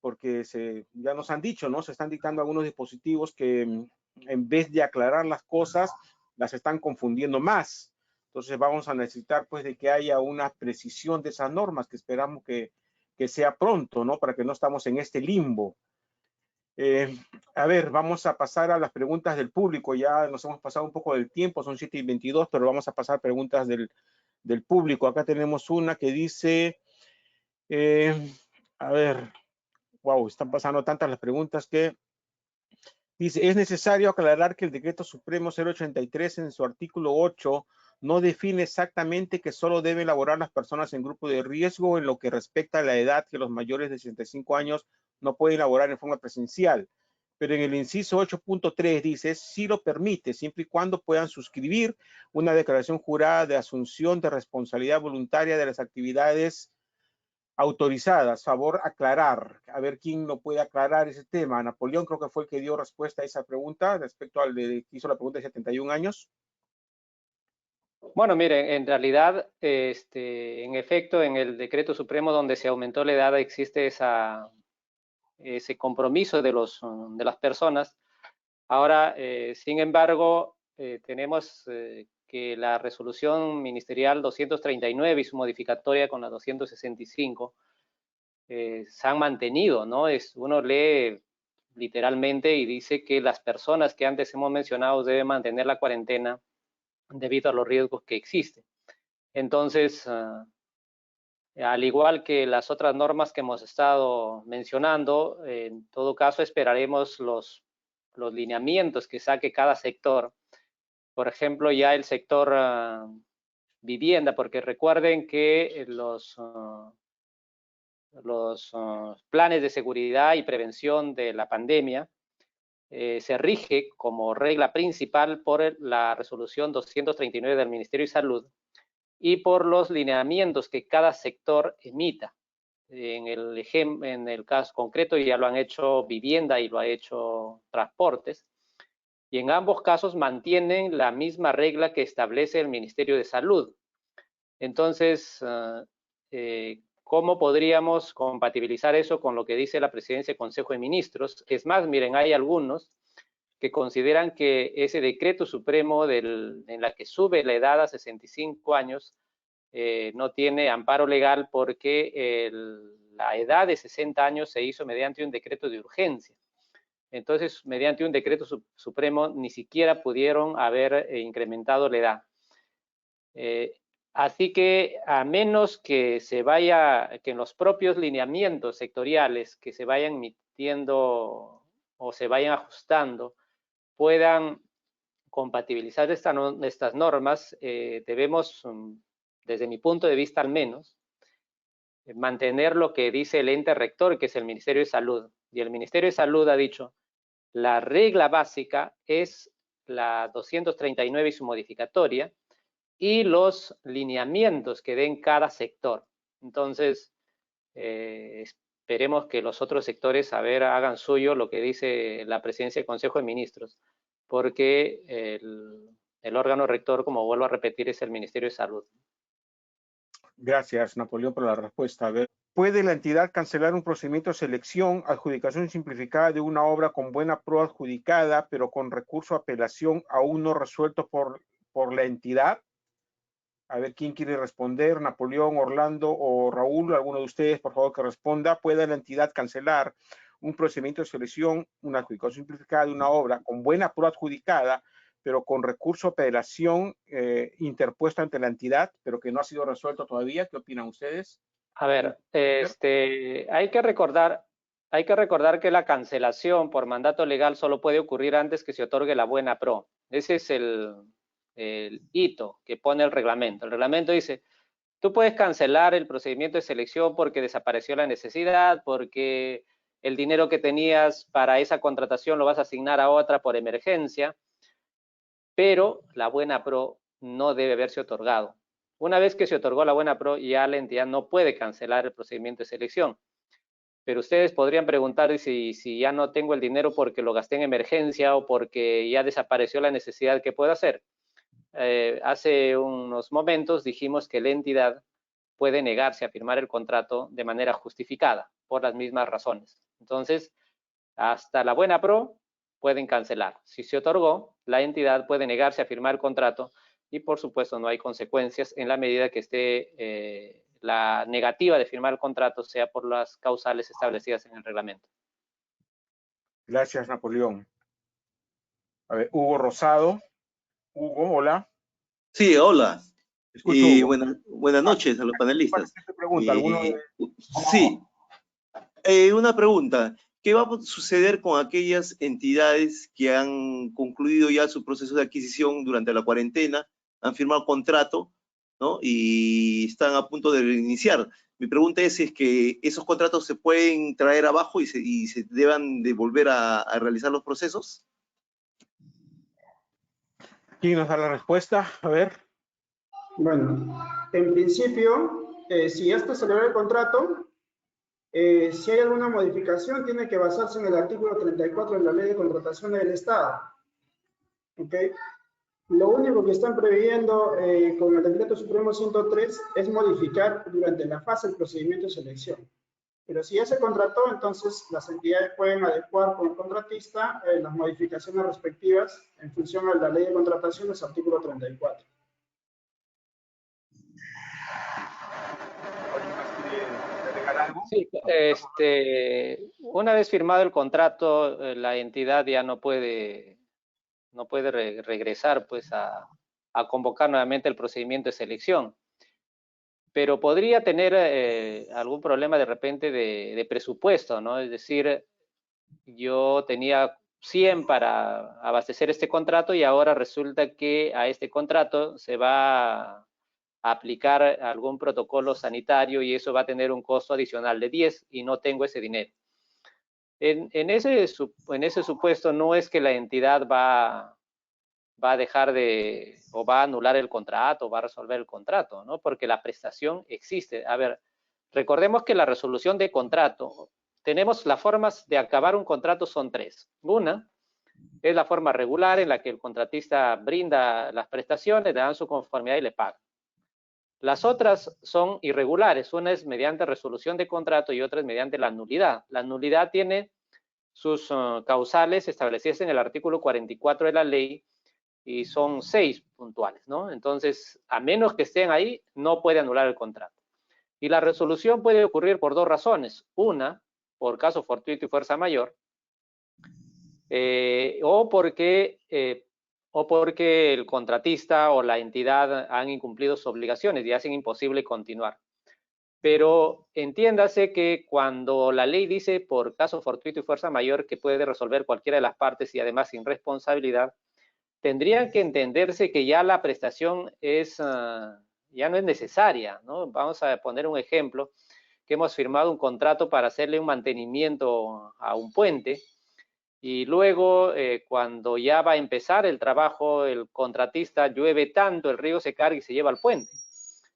[SPEAKER 1] Porque ya nos han dicho, ¿no? Se están dictando algunos dispositivos que en vez de aclarar las cosas, las están confundiendo más. Entonces vamos a necesitar, pues, de que haya una precisión de esas normas, que esperamos que sea pronto, ¿no? Para que no estamos en este limbo. A ver, vamos a pasar a las preguntas del público. Ya nos hemos pasado un poco del tiempo, son 7:22, pero vamos a pasar a preguntas del público. Acá tenemos una que dice, a ver, wow, están pasando tantas las preguntas que dice, es necesario aclarar que el Decreto Supremo 083 en su artículo 8 no define exactamente que solo deben laborar las personas en grupo de riesgo en lo que respecta a la edad, que los mayores de 65 años no pueden laborar en forma presencial. Pero en el inciso 8.3 dice, sí lo permite, siempre y cuando puedan suscribir una declaración jurada de asunción de responsabilidad voluntaria de las actividades autorizadas. Favor aclarar. A ver quién lo puede aclarar ese tema. Napoleón creo que fue el que dio respuesta a esa pregunta respecto al que hizo la pregunta de 71 años.
[SPEAKER 2] Bueno, miren, en realidad, en efecto, en el decreto supremo donde se aumentó la edad existe ese compromiso de las personas. Ahora, sin embargo, tenemos que la resolución ministerial 239 y su modificatoria con la 265 se han mantenido, ¿no? Uno lee literalmente y dice que las personas que antes hemos mencionado deben mantener la cuarentena debido a los riesgos que existen. Entonces, al igual que las otras normas que hemos estado mencionando, en todo caso esperaremos los lineamientos que saque cada sector. Por ejemplo, ya el sector vivienda, porque recuerden que los planes de seguridad y prevención de la pandemia se rige como regla principal por la resolución 239 del Ministerio de Salud y por los lineamientos que cada sector emita. En el caso concreto ya lo han hecho vivienda y lo ha hecho transportes. Y en ambos casos mantienen la misma regla que establece el Ministerio de Salud. Entonces, ¿cómo podríamos compatibilizar eso con lo que dice la Presidencia del Consejo de Ministros? Es más, miren, hay algunos que consideran que ese decreto supremo en la que sube la edad a 65 años no tiene amparo legal porque la edad de 60 años se hizo mediante un decreto de urgencia. Entonces, mediante un decreto supremo ni siquiera pudieron haber incrementado la edad. Así que a menos que que en los propios lineamientos sectoriales que se vayan emitiendo o se vayan ajustando, puedan compatibilizar estas normas, debemos, desde mi punto de vista al menos, mantener lo que dice el ente rector, que es el Ministerio de Salud. Y el Ministerio de Salud ha dicho, la regla básica es la 239 y su modificatoria, y los lineamientos que den cada sector. Entonces, esperemos que los otros sectores hagan suyo lo que dice la Presidencia del Consejo de Ministros, porque el órgano rector, como vuelvo a repetir, es el Ministerio de Salud.
[SPEAKER 1] Gracias, Napoleón, por la respuesta. A ver, ¿puede la entidad cancelar un procedimiento de selección, adjudicación simplificada de una obra con buena prueba adjudicada, pero con recurso a apelación aún no resuelto por la entidad? A ver, ¿quién quiere responder? Napoleón, Orlando o Raúl, alguno de ustedes, por favor, que responda. ¿Puede la entidad cancelar un procedimiento de selección, una adjudicación simplificada de una obra con buena prueba adjudicada, pero con recurso a apelación interpuesto ante la entidad, pero que no ha sido resuelto todavía? ¿Qué opinan ustedes?
[SPEAKER 2] A ver, hay que recordar que la cancelación por mandato legal solo puede ocurrir antes que se otorgue la buena pro. Ese es el hito que pone el reglamento. El reglamento dice, tú puedes cancelar el procedimiento de selección porque desapareció la necesidad, porque el dinero que tenías para esa contratación lo vas a asignar a otra por emergencia, pero la buena pro no debe haberse otorgado. Una vez que se otorgó la buena pro, ya la entidad no puede cancelar el procedimiento de selección. Pero ustedes podrían preguntar si ya no tengo el dinero porque lo gasté en emergencia o porque ya desapareció la necesidad, ¿qué puedo hacer? Hace unos momentos dijimos que la entidad puede negarse a firmar el contrato de manera justificada por las mismas razones. Entonces, hasta la buena pro pueden cancelar. Si se otorgó, la entidad puede negarse a firmar el contrato y, por supuesto, no hay consecuencias en la medida que esté la negativa de firmar el contrato sea por las causales establecidas en el reglamento.
[SPEAKER 1] Gracias, Napoleón. A ver, Hugo Rosado. Hugo, hola.
[SPEAKER 5] Sí, hola.
[SPEAKER 1] Escucho,
[SPEAKER 5] Y
[SPEAKER 1] Hugo.
[SPEAKER 5] buenas noches a los panelistas.
[SPEAKER 1] ¿Cuál pregunta? ¿Alguno de...
[SPEAKER 5] Sí, una pregunta. ¿Qué va a suceder con aquellas entidades que han concluido ya su proceso de adquisición durante la cuarentena, han firmado contrato, ¿no? Y están a punto de reiniciar? Mi pregunta es si es que esos contratos se pueden traer abajo y se deban de volver a realizar los procesos.
[SPEAKER 1] ¿Quién nos da la respuesta? A ver.
[SPEAKER 4] Bueno, en principio, si ya está celebrado el contrato, si hay alguna modificación, tiene que basarse en el artículo 34 de la Ley de Contratación del Estado. ¿Ok? Lo único que están previendo con el Decreto Supremo 103 es modificar durante la fase del procedimiento de selección. Pero si ya se contrató, entonces las entidades pueden adecuar con el contratista las modificaciones respectivas en función a la Ley de Contratación de su artículo 34.
[SPEAKER 2] Sí, una vez firmado el contrato, la entidad ya no puede regresar pues a convocar nuevamente el procedimiento de selección. Pero podría tener algún problema de repente de presupuesto, ¿no? Es decir, yo tenía 100 para abastecer este contrato y ahora resulta que a este contrato se va a aplicar algún protocolo sanitario y eso va a tener un costo adicional de 10 y no tengo ese dinero. En ese supuesto no es que la entidad va a dejar de, o va a anular el contrato, o va a resolver el contrato, ¿no? Porque la prestación existe. A ver, recordemos que la resolución de contrato, tenemos las formas de acabar un contrato son 3. Una es la forma regular en la que el contratista brinda las prestaciones, le dan su conformidad y le paga. Las otras son irregulares. Una es mediante resolución de contrato y otra es mediante la nulidad. La nulidad tiene sus causales establecidas en el artículo 44 de la ley y son 6 puntuales, ¿no? Entonces, a menos que estén ahí, no puede anular el contrato. Y la resolución puede ocurrir por 2 razones. Una, por caso fortuito y fuerza mayor, o porque el contratista o la entidad han incumplido sus obligaciones y hacen imposible continuar. Pero entiéndase que cuando la ley dice por caso fortuito y fuerza mayor que puede resolver cualquiera de las partes y además sin responsabilidad, tendría que entenderse que ya la prestación ya no es necesaria, ¿no? Vamos a poner un ejemplo, que hemos firmado un contrato para hacerle un mantenimiento a un puente y luego cuando ya va a empezar el trabajo, el contratista llueve tanto, el río se carga y se lleva al puente.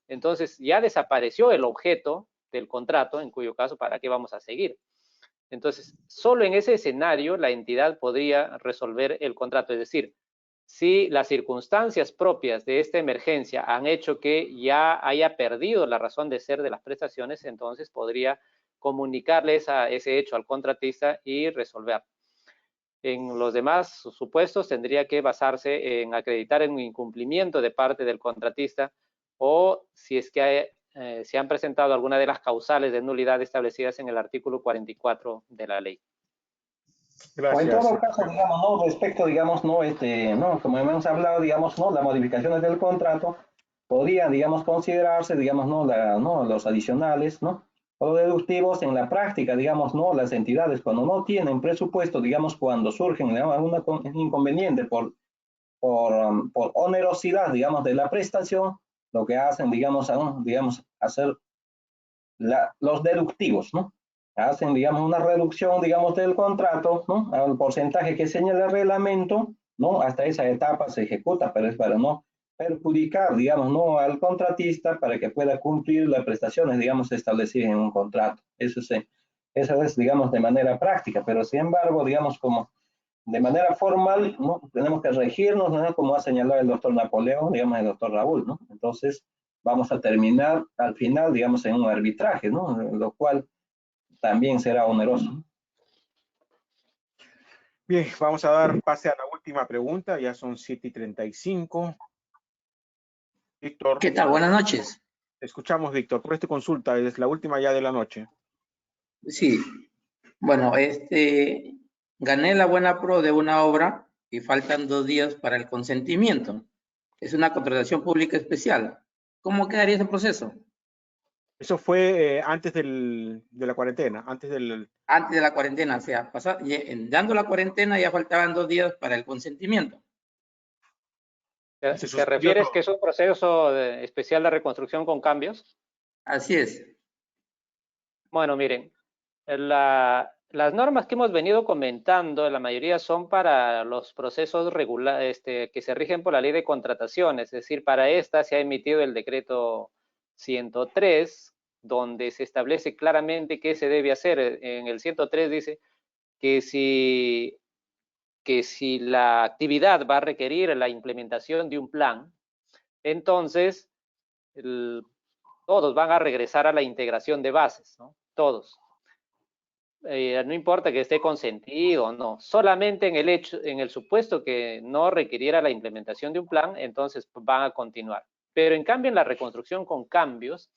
[SPEAKER 2] Entonces ya desapareció el objeto del contrato, en cuyo caso, ¿para qué vamos a seguir? Entonces, solo en ese escenario la entidad podría resolver el contrato, es decir, si las circunstancias propias de esta emergencia han hecho que ya haya perdido la razón de ser de las prestaciones, entonces podría comunicarle ese hecho al contratista y resolver. En los demás supuestos tendría que basarse en acreditar en un incumplimiento de parte del contratista o si es que se han presentado alguna de las causales de nulidad establecidas en el artículo 44 de la ley.
[SPEAKER 3] O en
[SPEAKER 1] Gracias.
[SPEAKER 3] todo caso, digamos, ¿no? Respecto, digamos, ¿no? ¿no? Como hemos hablado, digamos, ¿no? Las modificaciones del contrato podrían, digamos, considerarse, digamos, ¿no? Los adicionales, ¿no? O los deductivos en la práctica, digamos, ¿no? Las entidades cuando no tienen presupuesto, digamos, cuando surgen, digamos, algún inconveniente por onerosidad, digamos, de la prestación, lo que hacen, digamos, hacer los deductivos, ¿no? Hacen, digamos, una reducción, digamos, del contrato, ¿no? Al porcentaje que señala el reglamento, ¿no? Hasta esa etapa se ejecuta, pero es para no perjudicar, digamos, ¿no? Al contratista para que pueda cumplir las prestaciones, digamos, establecidas en un contrato. Eso es, digamos, de manera práctica, pero sin embargo, digamos, como de manera formal, ¿no? Tenemos que regirnos, ¿no? Como ha señalado el doctor Napoleón, digamos, el doctor Raúl, ¿no? Entonces, vamos a terminar al final, digamos, en un arbitraje, ¿no? Lo cual también será oneroso.
[SPEAKER 1] Bien, vamos a dar pase a la última pregunta, ya son 7:35. Víctor.
[SPEAKER 6] ¿Qué tal? Buenas noches.
[SPEAKER 1] Te escuchamos, Víctor. Por esta consulta, es la última ya de la noche.
[SPEAKER 6] Sí. Bueno, gané la buena pro de una obra y faltan 2 días para el consentimiento. Es una contratación pública especial. ¿Cómo quedaría ese proceso?
[SPEAKER 1] Eso fue antes de la cuarentena, antes del...
[SPEAKER 6] Antes de la cuarentena, o sea, dando la cuarentena ya faltaban 2 días para el consentimiento.
[SPEAKER 1] Se
[SPEAKER 2] ¿Te
[SPEAKER 1] suspendió
[SPEAKER 2] refieres
[SPEAKER 1] todo.
[SPEAKER 2] que es un proceso especial de reconstrucción con cambios?
[SPEAKER 6] Así es.
[SPEAKER 2] Bueno, miren, las normas que hemos venido comentando, la mayoría son para los procesos que se rigen por la ley de contrataciones, es decir, para esta se ha emitido el decreto 103, donde se establece claramente qué se debe hacer. En el 103 dice que si la actividad va a requerir la implementación de un plan, entonces todos van a regresar a la integración de bases, ¿no? Todos. No importa que esté consentido o no, solamente en el supuesto que no requiriera la implementación de un plan, entonces van a continuar. Pero en cambio en la reconstrucción con cambios,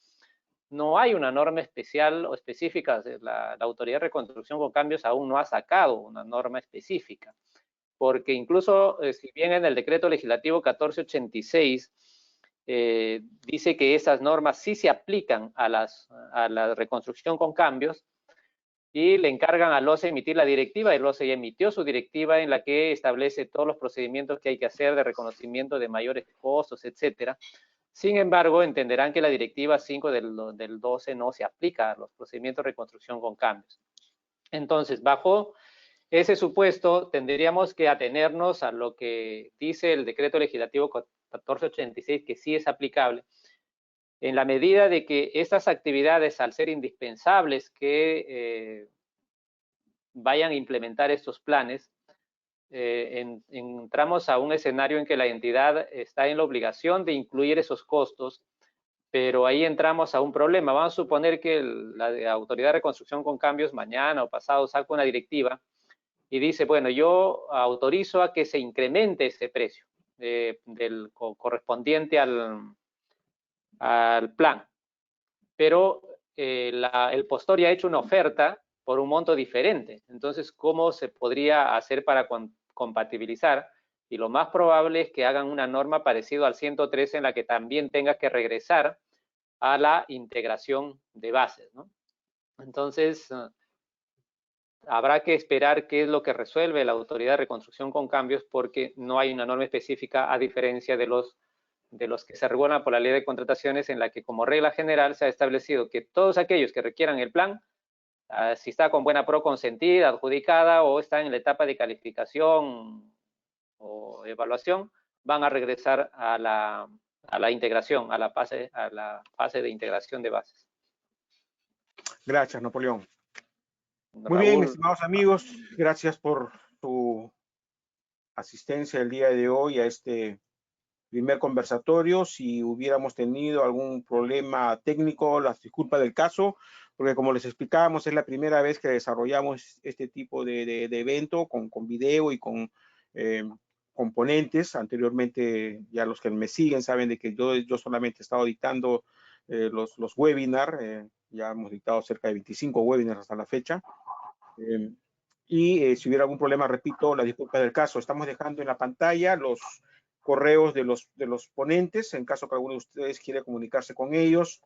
[SPEAKER 2] no hay una norma especial o específica. La Autoridad de Reconstrucción con Cambios aún no ha sacado una norma específica, porque incluso si bien en el decreto legislativo 1486 dice que esas normas sí se aplican a la reconstrucción con cambios, y le encargan al OCE emitir la directiva. El OCE ya emitió su directiva en la que establece todos los procedimientos que hay que hacer de reconocimiento de mayores costos, etcétera. Sin embargo, entenderán que la directiva 5 del 12 no se aplica a los procedimientos de reconstrucción con cambios. Entonces, bajo ese supuesto, tendríamos que atenernos a lo que dice el decreto legislativo 1486, que sí es aplicable, en la medida de que estas actividades, al ser indispensables que vayan a implementar estos planes, entramos a un escenario en que la entidad está en la obligación de incluir esos costos, pero ahí entramos a un problema. Vamos a suponer que la Autoridad de Reconstrucción con Cambios mañana o pasado saca una directiva y dice, bueno, yo autorizo a que se incremente ese precio correspondiente al plan, pero el postor ya ha hecho una oferta por un monto diferente. Entonces, ¿cómo se podría hacer para compatibilizar? Y lo más probable es que hagan una norma parecida al 113 en la que también tenga que regresar a la integración de bases, ¿no? Entonces, habrá que esperar qué es lo que resuelve la Autoridad de Reconstrucción con Cambios, porque no hay una norma específica, a diferencia de los que se regulan por la ley de contrataciones, en la que como regla general se ha establecido que todos aquellos que requieran el plan, si está con buena pro consentida, adjudicada o está en la etapa de calificación o evaluación, van a regresar a la integración, a la fase de integración de bases.
[SPEAKER 1] Gracias, Napoleón. Muy
[SPEAKER 2] Raúl,
[SPEAKER 1] bien, mis estimados amigos, gracias por tu asistencia el día de hoy a este primer conversatorio. Si hubiéramos tenido algún problema técnico, las disculpas del caso, porque como les explicábamos, es la primera vez que desarrollamos este tipo de evento con video y con componentes. Anteriormente, ya los que me siguen saben de que yo solamente he estado dictando los webinars. Ya hemos dictado cerca de 25 webinars hasta la fecha. Si hubiera algún problema, repito, la disculpa del caso. Estamos dejando en la pantalla los correos de los ponentes, en caso que alguno de ustedes quiera comunicarse con ellos.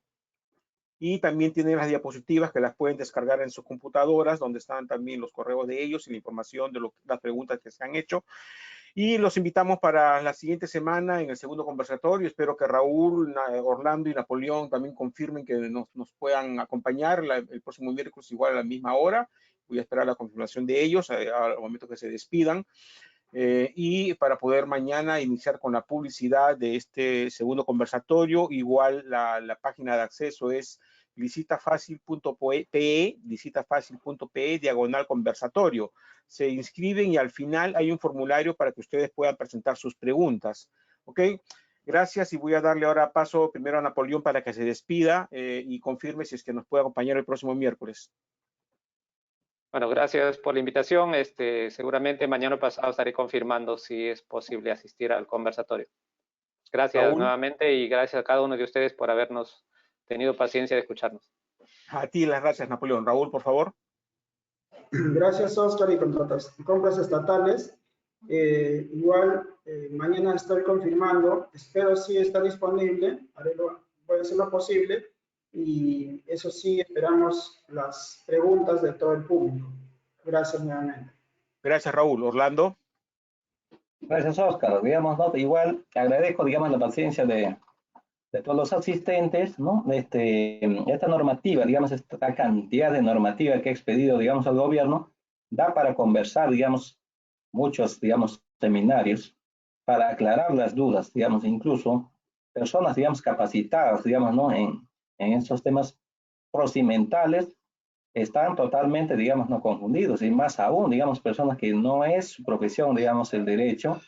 [SPEAKER 1] Y también tienen las diapositivas que las pueden descargar en sus computadoras, donde están también los correos de ellos y la información de las preguntas que se han hecho. Y los invitamos para la siguiente semana en el segundo conversatorio. Espero que Raúl, Orlando y Napoleón también confirmen que nos puedan acompañar el próximo miércoles igual a la misma hora. Voy a esperar la confirmación de ellos al momento que se despidan. Y para poder mañana iniciar con la publicidad de este segundo conversatorio. Igual la página de acceso es visitafacil.pe, /conversatorio. Se inscriben y al final hay un formulario para que ustedes puedan presentar sus preguntas. ¿Ok? Gracias, y voy a darle ahora paso primero a Napoleón para que se despida y confirme si es que nos puede acompañar el próximo miércoles.
[SPEAKER 2] Bueno, gracias por la invitación. Seguramente mañana o pasado estaré confirmando si es posible asistir al conversatorio. Gracias
[SPEAKER 1] Raúl,
[SPEAKER 2] nuevamente y gracias a cada uno de ustedes por habernos tenido paciencia de escucharnos.
[SPEAKER 1] a ti las gracias, Napoleón. Raúl, por favor.
[SPEAKER 4] gracias Oscar y compras estatales. Mañana estoy confirmando, espero sí está disponible, voy a hacer lo posible y eso sí, esperamos las preguntas de todo el público. Gracias nuevamente.
[SPEAKER 1] Gracias, Raúl. Orlando.
[SPEAKER 3] Gracias, Oscar. Digamos, ¿no? Igual agradezco, digamos, la paciencia de todos los asistentes, ¿no? Esta normativa, digamos, esta cantidad de normativa que ha expedido, digamos, al gobierno, da para conversar, digamos, muchos, digamos, seminarios para aclarar las dudas, digamos, incluso personas, digamos, capacitadas, digamos, ¿no? En estos temas procedimentales están totalmente, digamos, no confundidos, y más aún, digamos, personas que no es su profesión, digamos, el derecho,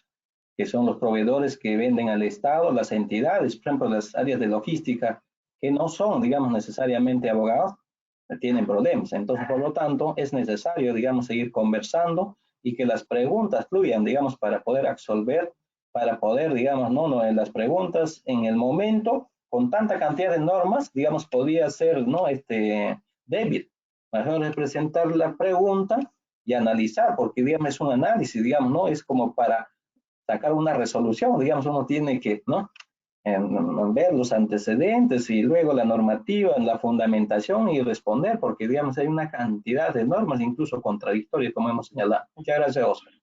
[SPEAKER 3] que son los proveedores que venden al Estado, las entidades, por ejemplo, las áreas de logística, que no son, digamos, necesariamente abogados, tienen problemas. Entonces, por lo tanto, es necesario, digamos, seguir conversando y que las preguntas fluyan, digamos, para poder absolver, para poder, digamos, no, en las preguntas en el momento, con tanta cantidad de normas, digamos, podría ser, ¿no? Débil. Mejor es presentar la pregunta y analizar, porque, digamos, es un análisis, digamos, ¿no? Es como para sacar una resolución, digamos, uno tiene que, ¿no? Ver los antecedentes y luego la normativa, la fundamentación y responder, porque, digamos, hay una cantidad de normas, incluso contradictorias, como hemos señalado. Muchas gracias, Oscar.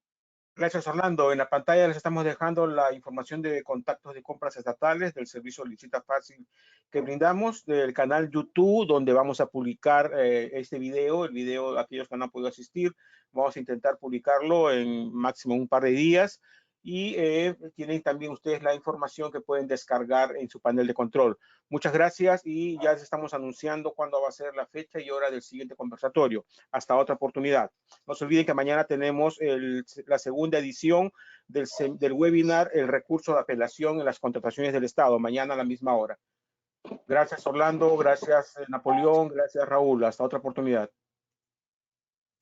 [SPEAKER 1] Gracias, Orlando. En la pantalla les estamos dejando la información de contactos de compras estatales del servicio Licita Fácil que brindamos, del canal YouTube, donde vamos a publicar este video, el video de aquellos que no han podido asistir. Vamos a intentar publicarlo en máximo un par de días. Y tienen también ustedes la información que pueden descargar en su panel de control. Muchas gracias y ya les estamos anunciando cuándo va a ser la fecha y hora del siguiente conversatorio. Hasta otra oportunidad. No se olviden que mañana tenemos la segunda edición del webinar, el recurso de apelación en las contrataciones del Estado, mañana a la misma hora. Gracias, Orlando, gracias, Napoleón, gracias, Raúl. Hasta otra oportunidad.